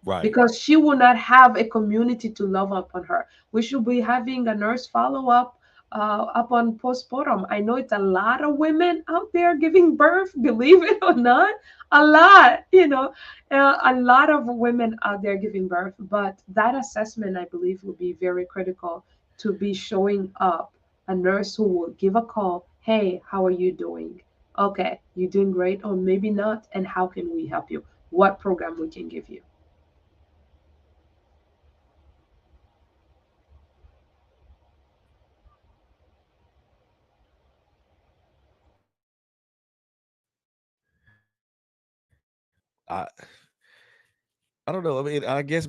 Right. because she will not have a community to love upon her. We should be having a nurse follow up upon postpartum. I know it's a lot of women out there giving birth, believe it or not, a lot, a lot of women out there giving birth. But that assessment, I believe, will be very critical to be showing up. A nurse who will give a call, hey, how are you doing? Okay, you doing great, or maybe not, and how can we help you? What program we can give you? I I don't know. I mean, I guess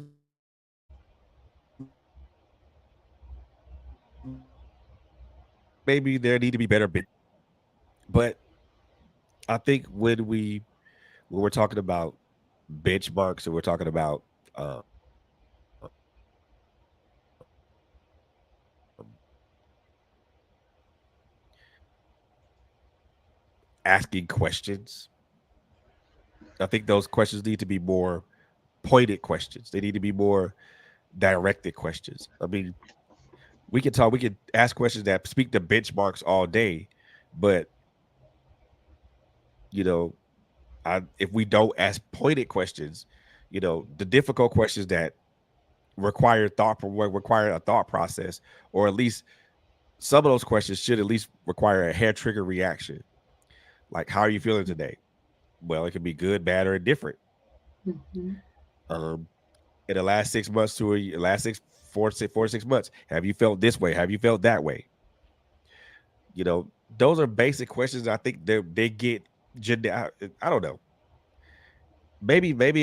maybe there need to be better but I think when we're talking about benchmarks and we're talking about asking questions, I think those questions need to be more pointed questions. They need to be more directed questions. I mean, we can ask questions that speak to benchmarks all day, but you know, if we don't ask pointed questions, the difficult questions that require a thought process, or at least some of those questions should at least require a hair trigger reaction. Like, how are you feeling today? Well, it can be good, bad, or indifferent. Mhm. Um, in the last 6 months to last 4 to 6 months, have you felt this way? Have you felt that way? You know, those are basic questions. I think they get I don't know. Maybe maybe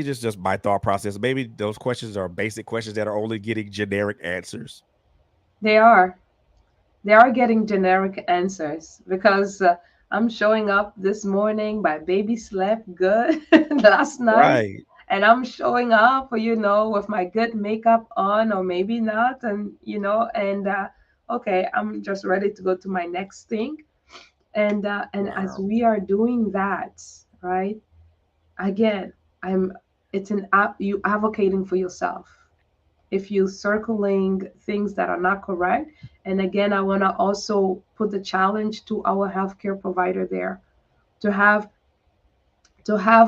just my thought process. Maybe those questions are basic questions that are only getting generic answers. They are. They are getting generic answers because I'm showing up this morning. My baby slept good last night, Right. and I'm showing up, with my good makeup on, or maybe not, and okay, I'm just ready to go to my next thing. And as Wow. we are doing that, right? Again, I'm. It's you advocating for yourself. If you circling things that are not correct. And again, I want to also put the challenge to our healthcare provider there to have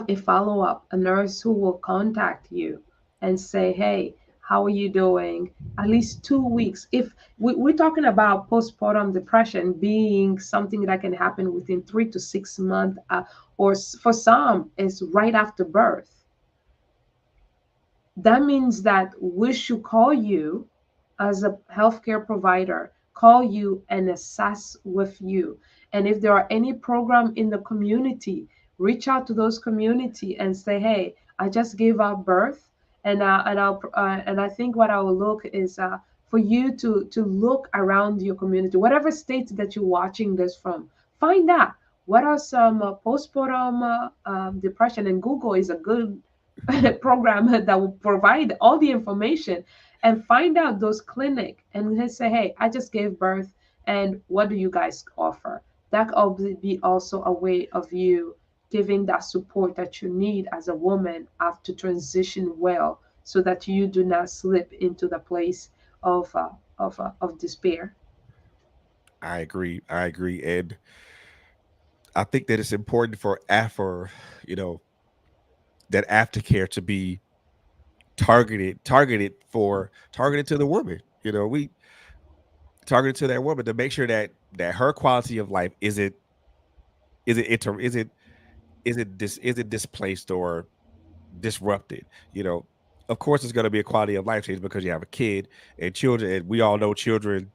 a follow up, a nurse who will contact you and say, "Hey, how are you doing?" At least 2 weeks. If we're talking about postpartum depression being something that can happen within 3 to 6 months, or for some, is right after birth, that means that we should call you as a healthcare provider, call you and assess with you. And if there are any program in the community, reach out to those community and say, "Hey, I just gave out birth," and I think what I will look is for you to look around your community, whatever state that you're watching this from. Find out what are some postpartum depression, and Google is a good program that will provide all the information, and find out those clinic and then say, "Hey, I just gave birth, and what do you guys offer?" That could be also a way of you giving that support that you need as a woman after transition well, so that you do not slip into the place of despair. I agree. I agree. And I think that it's important for you know, that aftercare to be targeted to the woman. You know, we targeted to that woman to make sure that her quality of life isn't isn't displaced or disrupted. You know, of course, it's going to be a quality of life change because you have a kid and children, and we all know children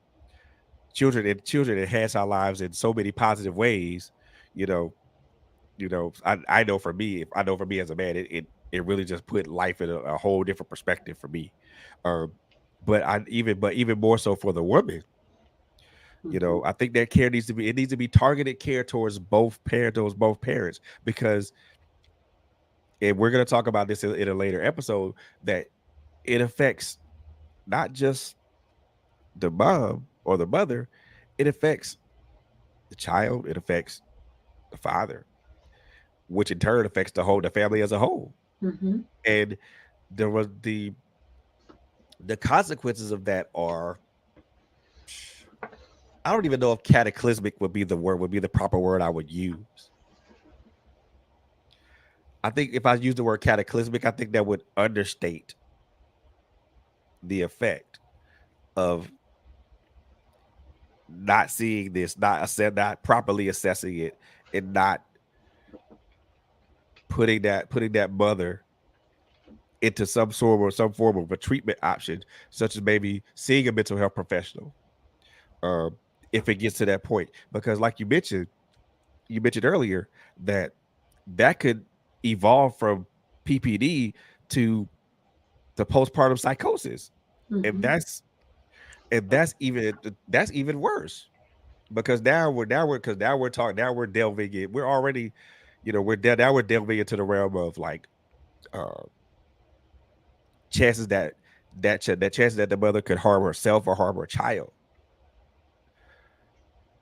enhance our lives in so many positive ways. You know, I know for me, I know for me as a man, it really just put life in a whole different perspective for me. Um, but even more so for the woman. Mhm. I think that care needs to be targeted care towards both parents, because, and we're going to talk about this in a later episode, that it affects not just the mom or the mother, it affects the child, it affects the father, which in turn affects the family as a whole. Mhm. And there was the consequences of that are, I don't even know if cataclysmic would be the proper word I would use. I think if I use the word cataclysmic, I think that would understate the effect of not seeing this, not properly assessing it, and not putting that mother into some form of a treatment option, such as maybe seeing a mental health professional, um, if it gets to that point. Because, like you mentioned earlier, that could evolve from PPD to postpartum psychosis, and Mhm. that's even worse, because now we're delving in. We're already, now we're delving into the realm of, like, uh, chances that chances that the mother could harm herself or harm her child.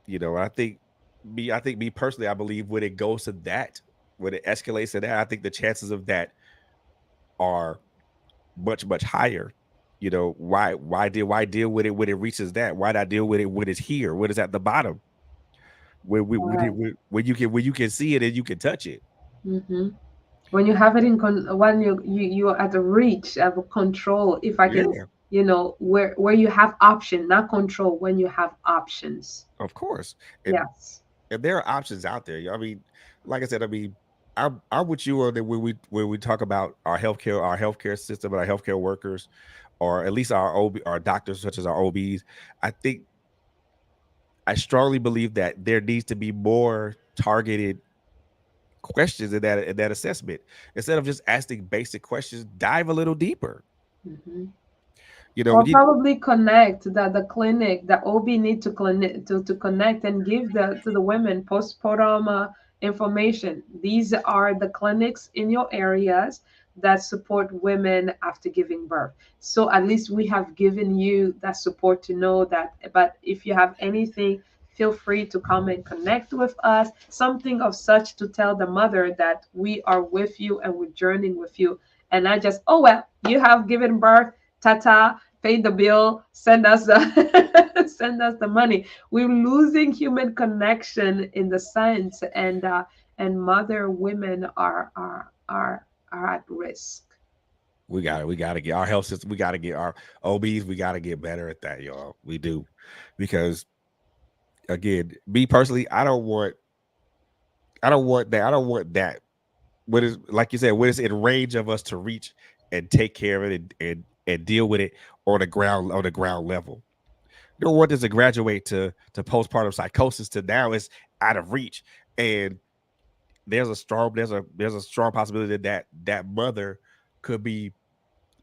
I think me personally, I believe when it goes to that, when it escalates to that, I think the chances of that are much higher. Why deal with it when it reaches that? Why not deal with it when it's here, when it's at the bottom, when you can see it and you can touch it. Mhm. When you have it when you're at the reach of control, if I can, Yeah, where you have option, not control, when you have options. of course. And Yes. there are options out there. I mean, like I said, I'm with you on that when we talk about our healthcare system and our healthcare workers, or at least our doctors, such as our OBs. I think I strongly believe that there needs to be more targeted questions in that assessment. Instead of just asking basic questions, dive a little deeper. Mhm. You know, Or you probably connect the clinic, the OB need to connect to connect and give the to the women postpartum information. These are the clinics in your areas that support women after giving birth. So at least we have given you that support to know that. But if you have anything, feel free to come and connect with us. Something of such to tell the mother that we are with you and we're journeying with you. And not just, oh well, you have given birth, tata, pay the bill, send us the send us the money. We're losing human connection in the sense, and mother women are at risk. we gotta get our health system. We gotta get our OBs. We gotta get better at that, y'all. We do, because again, me personally, I don't want that. I don't want that. What is, like you said, what is in range of us to reach and take care of it, and deal with it on the ground level. You don't want this to graduate to postpartum psychosis to now it's out of reach. And there's a strong possibility that that mother could be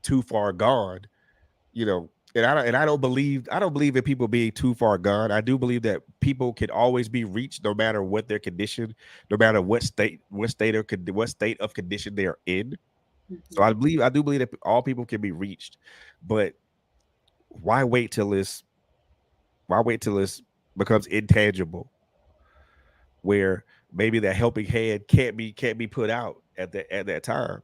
too far gone, you know. And I don't believe in people being too far gone. I do believe that people can always be reached no matter what their condition, no matter what state of condition they're in. So Mhm. I do believe that all people can be reached. But why wait till it's why wait till it's becomes intangible, where maybe that helping hand can't be put out at that time.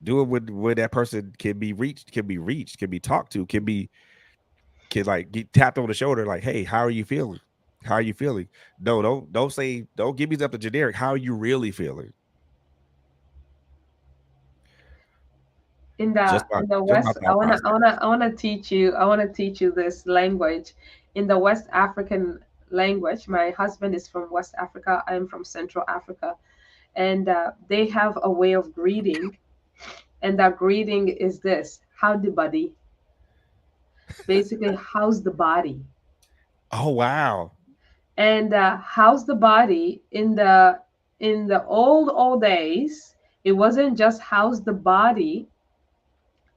Do it when that person can be talked to, can like get tapped on the shoulder, like, hey, how are you feeling? How are you feeling? No, don't say, don't give me up the generic. How are you really feeling? In the Just my West, thought process. I wanna teach you this language. In the West African language, my husband is from West Africa. I'm from Central Africa, and they have a way of greeting, and that greeting is this: "Howdy, buddy." Basically, how's the body? Oh wow. And how's the body in the old days? It wasn't just how's the body,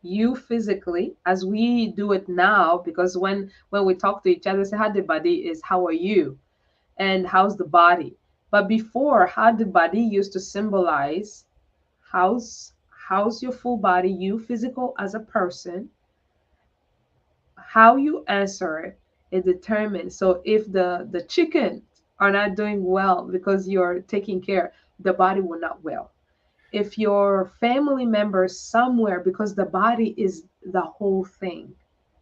you physically, as we do it now, because when we talk to each other, say how the body is, how are you, and how's the body. But before, how the body used to symbolize how's how's your full body, you physical as a person. How you answer it is determined. So if the chickens are not doing well because you're taking care, the body will not well. If your family members somewhere, because the body is the whole thing,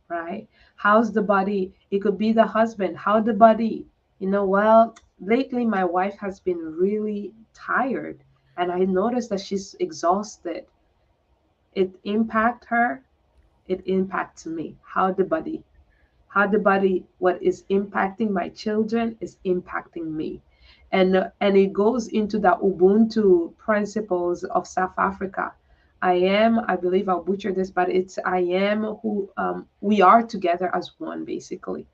right? How's the body? It could be the husband. How the body? Well, lately my wife has been really tired, and I noticed that she's exhausted. It impact her. It impacts me. How the body? How the body, what is impacting my children is impacting me. And it goes into the Ubuntu principles of South Africa. I believe I'll butcher this, but it's I am who, we are together as one, basically.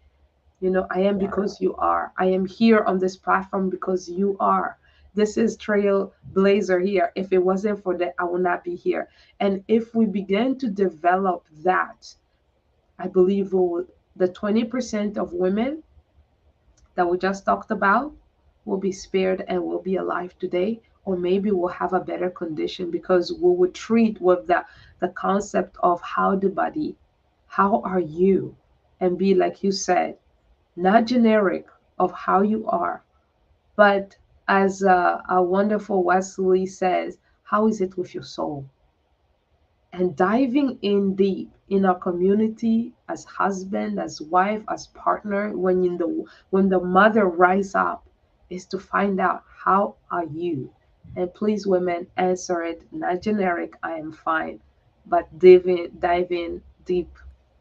I am because you are. I am here on this platform because you are. This is Trailblazer here. If it wasn't for that, I would not be here. And if we begin to develop that, I believe the 20% of women that we just talked about will be spared and will be alive today, or maybe will have a better condition because we would treat with the concept of how the body, how are you, and be like you said, not generic of how you are, but as a wonderful Wesley says, how is it with your soul? And diving in deep in our community as husband, as wife, as partner, when the mother rise up, is to find out how are you. And please, women, answer it not generic, I am fine, but dive in deep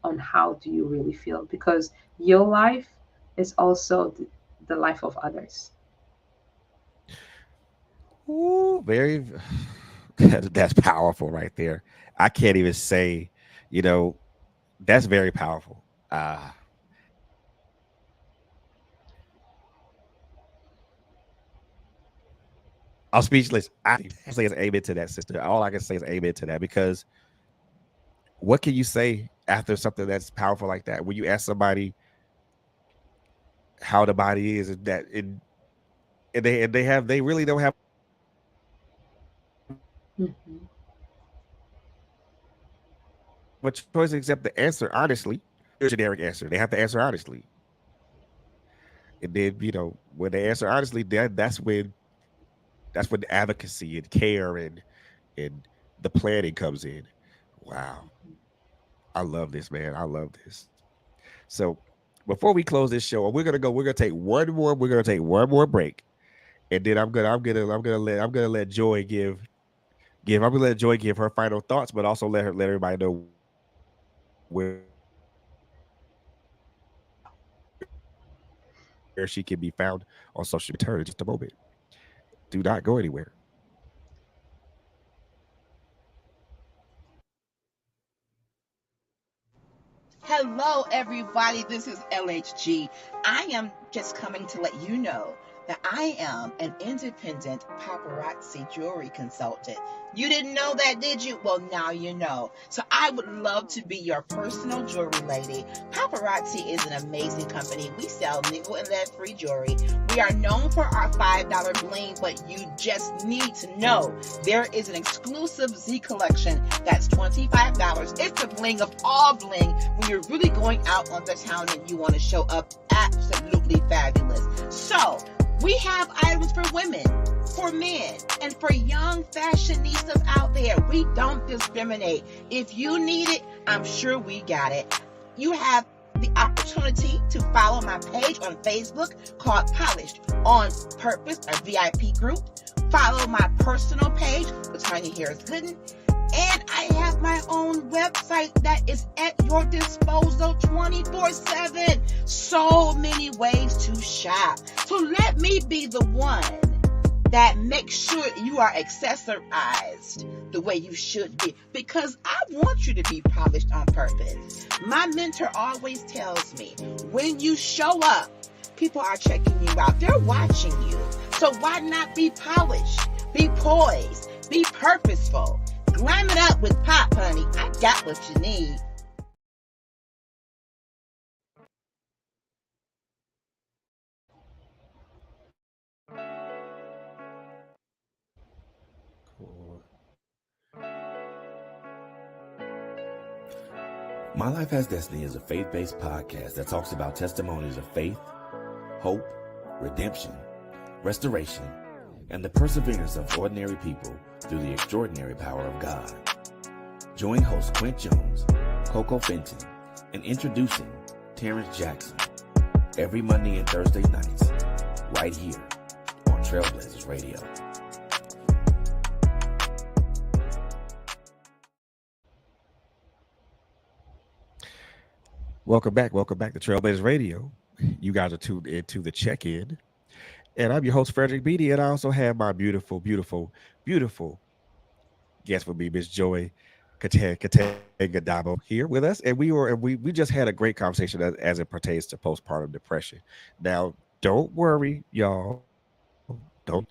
on how do you really feel, because your life is also the life of others. Ooh, that's powerful right there. I can't even say, you know, that's very powerful. I'm speechless. I say is amen to that, sister. All I can say is amen to that because what can you say after something that's powerful like that? When you ask somebody how the body is, and that and they really don't have a choice except to answer honestly. Mm-hmm. They don't have a generic answer. They have to answer honestly. And then, when they answer honestly, that's when the advocacy and care and the planning comes in. Wow. I love this, man. I love this. So before we close this show, we're gonna take one more, break. And then I'm gonna let Joy I'm gonna let Joy give her final thoughts, but also let everybody know where she can be found on social media. So we'll be back in just a moment. Do not go anywhere. Hello, everybody. This is LHG. I am just coming to let you know that I am an independent paparazzi jewelry consultant. You didn't know that, did you? Well, now you know. So I would love to be your personal jewelry lady. Paparazzi is an amazing company. We sell nickel and lead free jewelry. We are known for our $5 bling, but you just need to know there is an exclusive Z collection that's $25. It's the bling of all bling when you're really going out on the town and you want to show up absolutely fabulous. So, we have items for women, for men, and for young fashionistas out there. We don't discriminate. If you need it, I'm sure we got it. You have the opportunity to follow my page on Facebook called Polished on Purpose, a VIP group. Follow my personal page, Latanya Harris Gooden. And I have my own website that is at your disposal 24/7. So many ways to shop. So let me be the one that makes sure you are accessorized the way you should be. Because I want you to be polished on purpose. My mentor always tells me, when you show up, people are checking you out. They're watching you. So why not be polished? Be poised. Be purposeful. Glam it up with pop, honey. I got what you need. My Life Has Destiny is a faith-based podcast that talks about testimonies of faith, hope, redemption, restoration, and the perseverance of ordinary people through the extraordinary power of God. Join host Quint Jones, Coco Fenton, and introducing Terrence Jackson every Monday and Thursday nights, right here on Trailblazers Radio. Welcome back to Trailblazers Radio. You guys are tuned into the check-in. And I'm your host, Frederick Beatty, and I also have my beautiful guest with me, Miss Joy Kitanga-Dabo here with us. And we just had a great conversation as it pertains to postpartum depression. Now, don't worry, y'all. Don't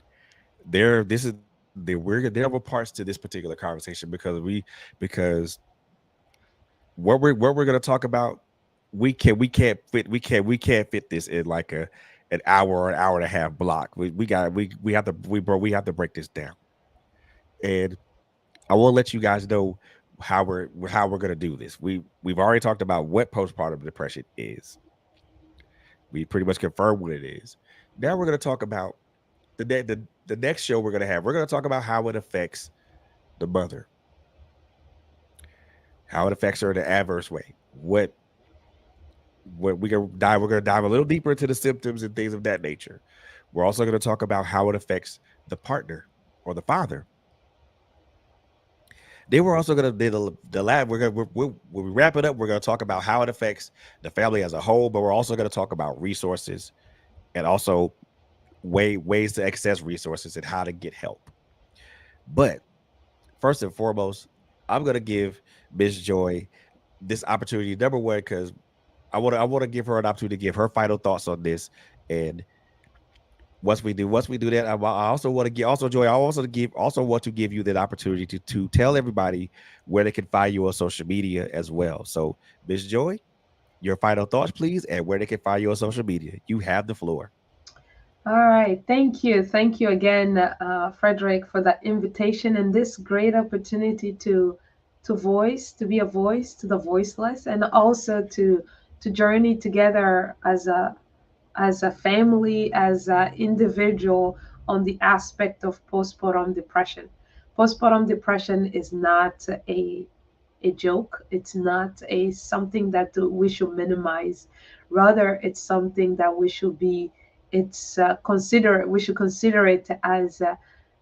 there are several parts to this particular conversation because what we're gonna talk about, we can't fit this in like an hour or an hour and a half block. We have to break this down. And I want to let you guys know how we're gonna do this. We've already talked about what postpartum depression is. We pretty much confirmed what it is. Now we're gonna talk about the next show we're gonna have. We're gonna talk about how it affects the mother, how it affects her in an adverse way. What we're gonna dive a little deeper into the symptoms and things of that nature. We're also gonna talk about how it affects the partner or the father. Then we're also gonna the lab. When we wrap it up, we're gonna talk about how it affects the family as a whole. But we're also gonna talk about resources and also ways to access resources and how to get help. But first and foremost, I'm gonna give Miss Joy this opportunity. Number one, because I want to give her an opportunity to give her final thoughts on this and once we do that, I also want to give also Joy. I also want to give you that opportunity to tell everybody where they can find you on social media as well. So, Miss Joy, your final thoughts, please, and where they can find you on social media. You have the floor. All right. Thank you. Thank you again, Frederick, for that invitation and this great opportunity to be a voice to the voiceless, and also to journey together as a family, as an individual on the aspect of postpartum depression. Postpartum depression is not a joke. It's not a something that we should minimize. Rather, it's something that we should be. It's consider. We should consider it as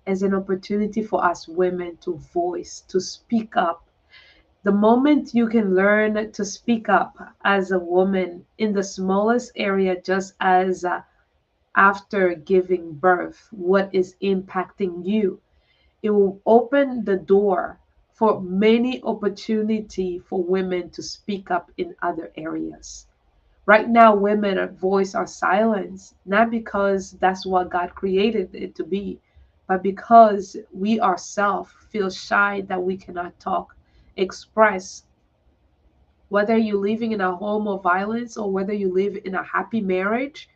an opportunity for us women to voice, to speak up. The moment you can learn to speak up as a woman in the smallest area, just as after giving birth, what is impacting you, it will open the door for many opportunity for women to speak up in other areas. Right now, women voice are silenced, not because that's what God created it to be, but because we ourselves feel shy that we cannot talk, express, whether you're living in a home of violence or whether you live in a happy marriage.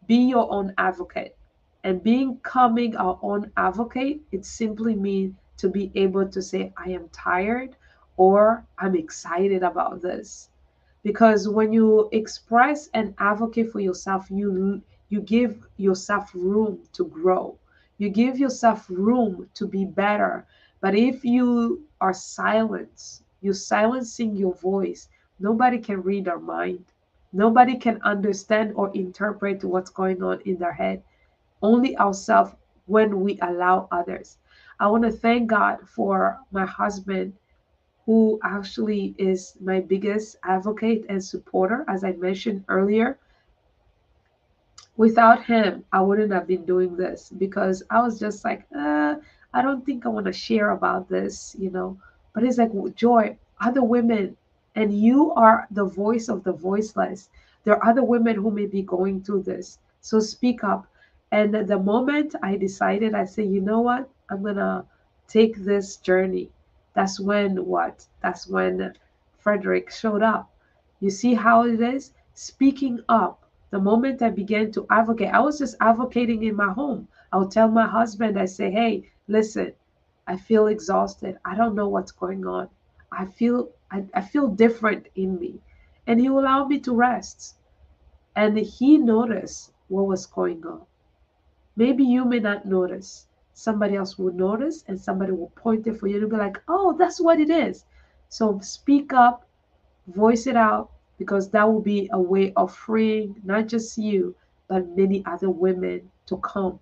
Be your own advocate. And becoming our own advocate, it simply means to be able to say, I am tired or I'm excited about this. Because when you express and advocate for yourself, you give yourself room to grow. You give yourself room to be better. But if you are silent, you're silencing your voice, nobody can read our mind. Nobody can understand or interpret what's going on in their head. Only ourselves when we allow others. I want to thank God for my husband, who actually is my biggest advocate and supporter, as I mentioned earlier. Without him, I wouldn't have been doing this because I was just like, I don't think I want to share about this. But it's like, Joy, other women, and you are the voice of the voiceless. There are other women who may be going through this. So speak up. And the moment I decided, I said, you know what? I'm going to take this journey. That's when what? That's when Frederick showed up. You see how it is? Speaking up. The moment I began to advocate, I was just advocating in my home. I'll tell my husband, I say, hey, listen, I feel exhausted. I don't know what's going on. I feel different in me. And he will allow me to rest. And he noticed what was going on. Maybe you may not notice. Somebody else will notice and somebody will point it for you to be like, oh, that's what it is. So speak up, voice it out, because that will be a way of freeing not just you, but many other women to come.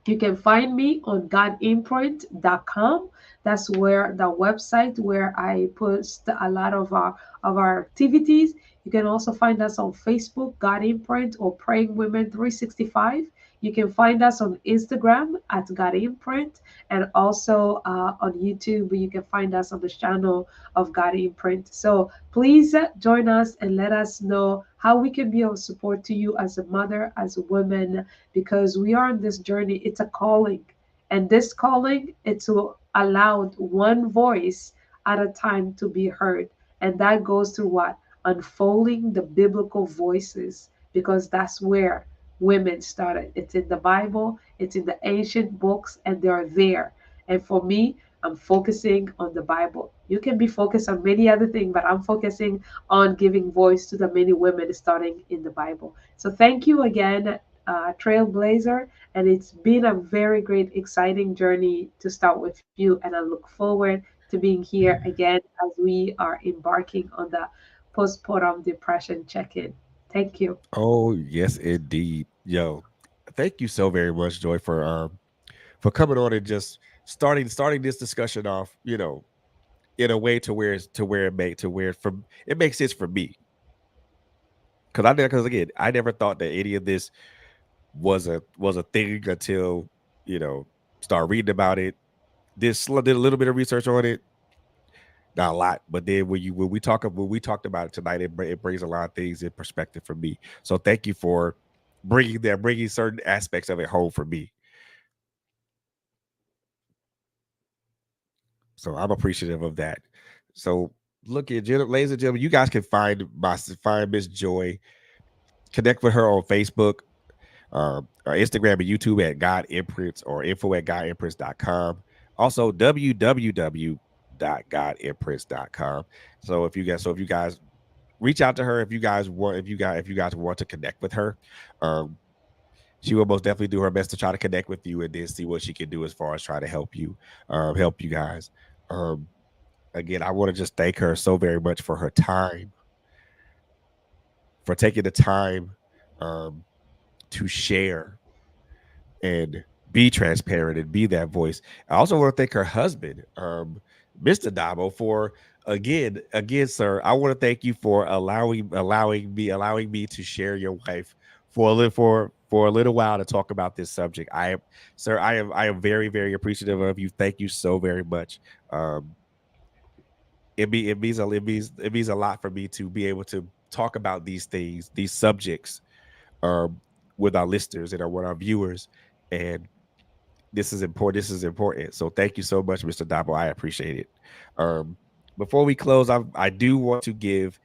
You can find me on godimprint.com. That's where the website where I post a lot of our activities. You can also find us on Facebook, God Imprint, or Praying Women 365. You can find us on Instagram at God Imprint, and also on YouTube. You can find us on the channel of God Imprint. So please join us and let us know how we can be of support to you as a mother, as a woman, because we are on this journey. It's a calling, and this calling, it's to allow one voice at a time to be heard. And that goes through what? Unfolding the biblical voices, because that's where women started. It's in the Bible, it's in the ancient books, and they're there. And for me, I'm focusing on the Bible. You can be focused on many other things, but I'm focusing on giving voice to the many women starting in the Bible. So thank you again, Trailblazer. And it's been a very great, exciting journey to start with you. And I look forward to being here again as we are embarking on the postpartum depression check in. Thank you. Oh, yes, indeed. Yo, thank you so very much, Joy, for coming on and just starting this discussion off, in a way to where it makes sense for me. Because again, I never thought that any of this was a thing until, you know, start reading about it. Did a little bit of research on it, not a lot, but then when we talked about it tonight, it brings a lot of things in perspective for me. So thank you for bringing certain aspects of it home for me. So I'm appreciative of that. So look at ladies and gentlemen, you guys can find Miss Joy, connect with her on Facebook, or Instagram and YouTube at God Imprints or info at GodImprints.com. Also www.godimprints.com. So if you guys reach out to her, if you guys want to connect with her, um, she will most definitely do her best to try to connect with you and then see what she can do as far as try to help you guys. Um, Again, I want to just thank her so very much for her time, for taking the time um, to share and be transparent and be that voice. I also want to thank her husband, Mr. Dabo, for again, sir. I want to thank you for allowing me to share your wife for a little while to talk about this subject. I am, sir, I am very very appreciative of you. Thank you so very much. Um, it means a lot for me to be able to talk about these things, these subjects, um, with our listeners and with our viewers, and this is important. This is important. So thank you so much, Mr. Dabo. I appreciate it. Um, Before we close, I do want to give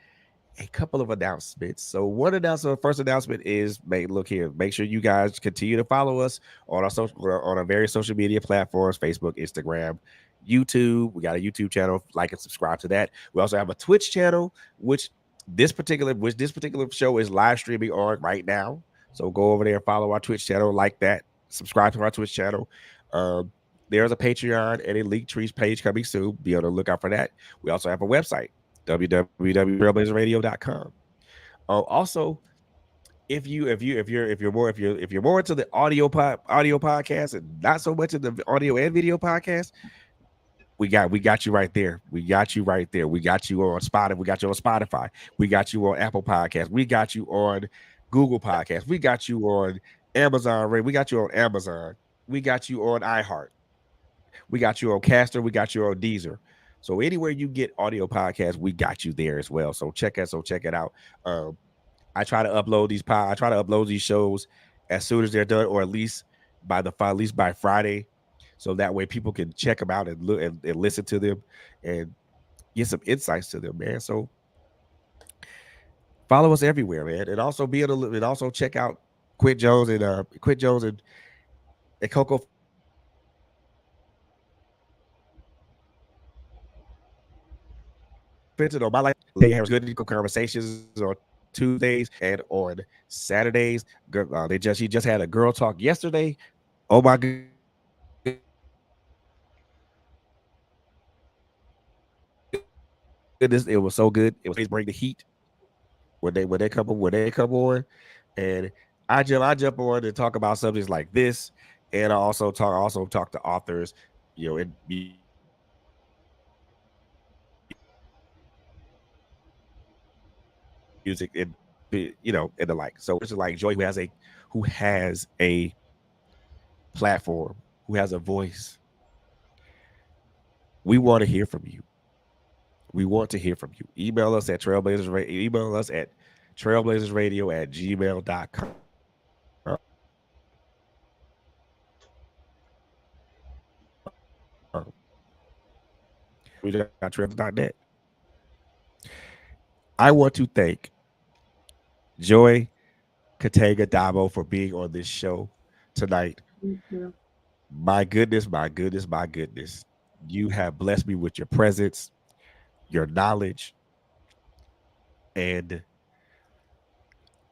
a couple of announcements. So one announcement, first announcement is look here. Make sure you guys continue to follow us on our various social media platforms: Facebook, Instagram, YouTube. We got a YouTube channel. Like and subscribe to that. We also have a Twitch channel, which this particular show is live streaming on right now. So go over there and follow our Twitch channel, like that. Subscribe to our Twitch channel. Um, there's a Patreon and a Linktree page coming soon. Be on the lookout for that. We also have a website, www.trailblazerradio.com. Also, if you're more into the audio podcast and not so much in the audio and video podcast, we got you right there. We got you right there. We got you on Spotify. We got you on Spotify. We got you on Apple Podcasts. We got you on Google Podcasts. We got you on Amazon. We got you on Amazon. We got you on iHeart. We got you on Caster. We got you on Deezer. So anywhere you get audio podcasts, we got you there as well. So check it out. Um, I try to upload these shows as soon as they're done, or at least by Friday, so that way people can check them out and look and listen to them and get some insights to them, man. So follow us everywhere, man, and also and also check out Quit Jones and Coco Fenton on My Life they have good legal conversations on Tuesdays and on Saturdays. She just had a girl talk yesterday. Oh my goodness, it was so good. It was Please Bring the Heat, when they come on, and I jump on to talk about subjects like this, and I also talk to authors, in music and and the like. So a person like Joy who has a platform, who has a voice, we want to hear from you. We want to hear from you. Email us at trailblazersradio@gmail.com. www.trailblazers.net. I want to thank Joy Kitanga-Dabo for being on this show tonight. Thank you. My goodness, my goodness, my goodness. You have blessed me with your presence, your knowledge, and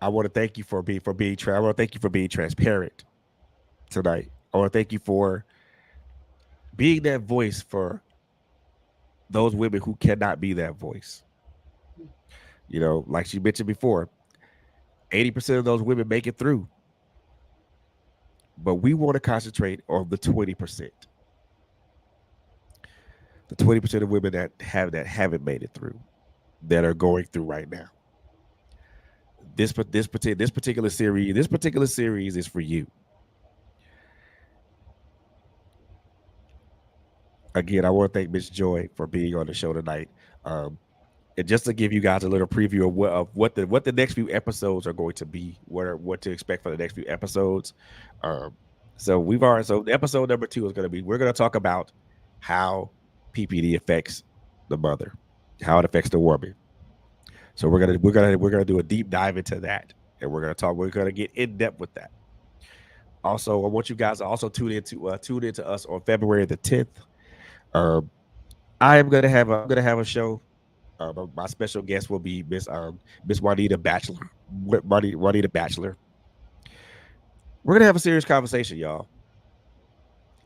I want to thank you for being transparent tonight. I want to thank you for being that voice for those women who cannot be that voice. Like she mentioned before, 80% of those women make it through, but we want to concentrate on the 20%. The 20% of women that haven't made it through, that are going through right now. This particular series is for you. Again, I want to thank Miss Joy for being on the show tonight. Um, And just to give you guys a little preview of what the next few episodes are going to be, what to expect for the next few episodes. Um, so episode number 2 is going to be, we're going to talk about how PPD affects the mother, how it affects the woman. So we're gonna do a deep dive into that, and we're gonna get in depth with that. Also, I want you guys to also tune into us on February the 10th. Um, I'm gonna have a show. My special guest will be Miss Juanita Bachelor. Juanita Bachelor. We're gonna have a serious conversation, y'all,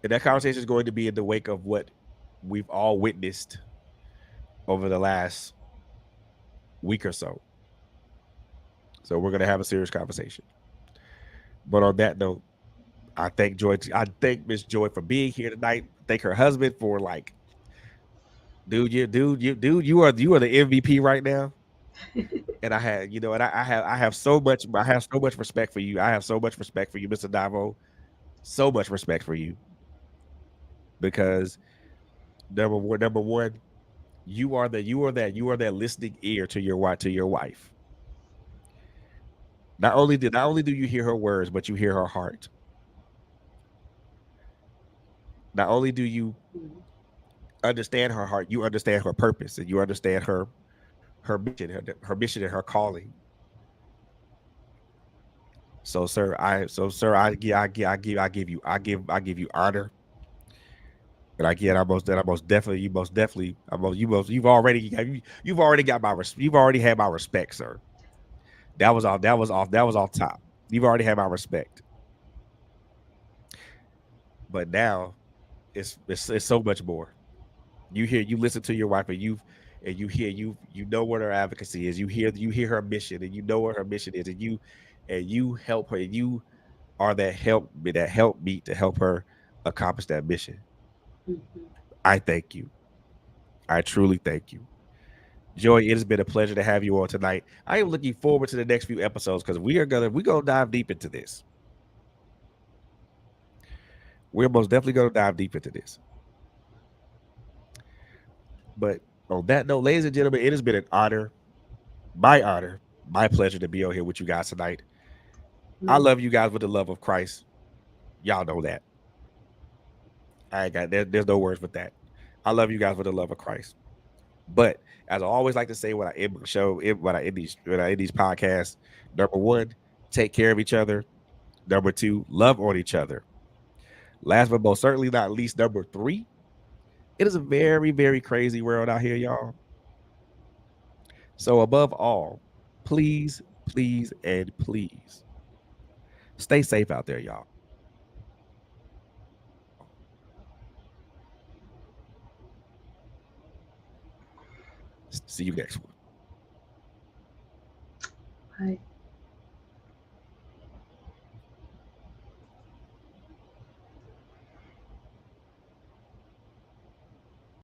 and that conversation is going to be in the wake of what we've all witnessed over the last week or so. So we're gonna have a serious conversation. But on that note, I thank Joy. I thank Miss Joy for being here tonight. Thank her husband for like, dude, you are the MVP right now. And I had, and I have so much respect for you. I have so much respect for you, Mr. Davo. So much respect for you because number one, you are that listening ear to your wife Not only do you hear her words, but you hear her heart. Not only do you Mm. understand her heart, you understand her purpose, and you understand her mission and her calling. I give you honor, and I most definitely, you've already got you've already had my respect, sir. That was off top. You've already had my respect, but now it's so much more. You listen to your wife, and you know what her advocacy is. You hear her mission, and you know what her mission is, and you help her. And you are that help meet to help her accomplish that mission. Mhm. I thank you. I truly thank you. Joy, it has been a pleasure to have you on tonight. I am looking forward to the next few episodes because we're gonna dive deep into this. We're most definitely gonna dive deep into this. But on that note, ladies and gentlemen, it has been honor, my pleasure to be on here with you guys tonight. I Mm. love you guys with the love of Christ. Y'all know that. I ain't got there's no words with that. I love you guys with the love of Christ. But as I always like to say when I end the show, when I end these podcasts, number one, take care of each other. Number two, love on each other. Last but most certainly not least, number three, it is a very, very crazy world out here, y'all. So above all, please, please, and please stay safe out there, y'all. See you next one. Bye.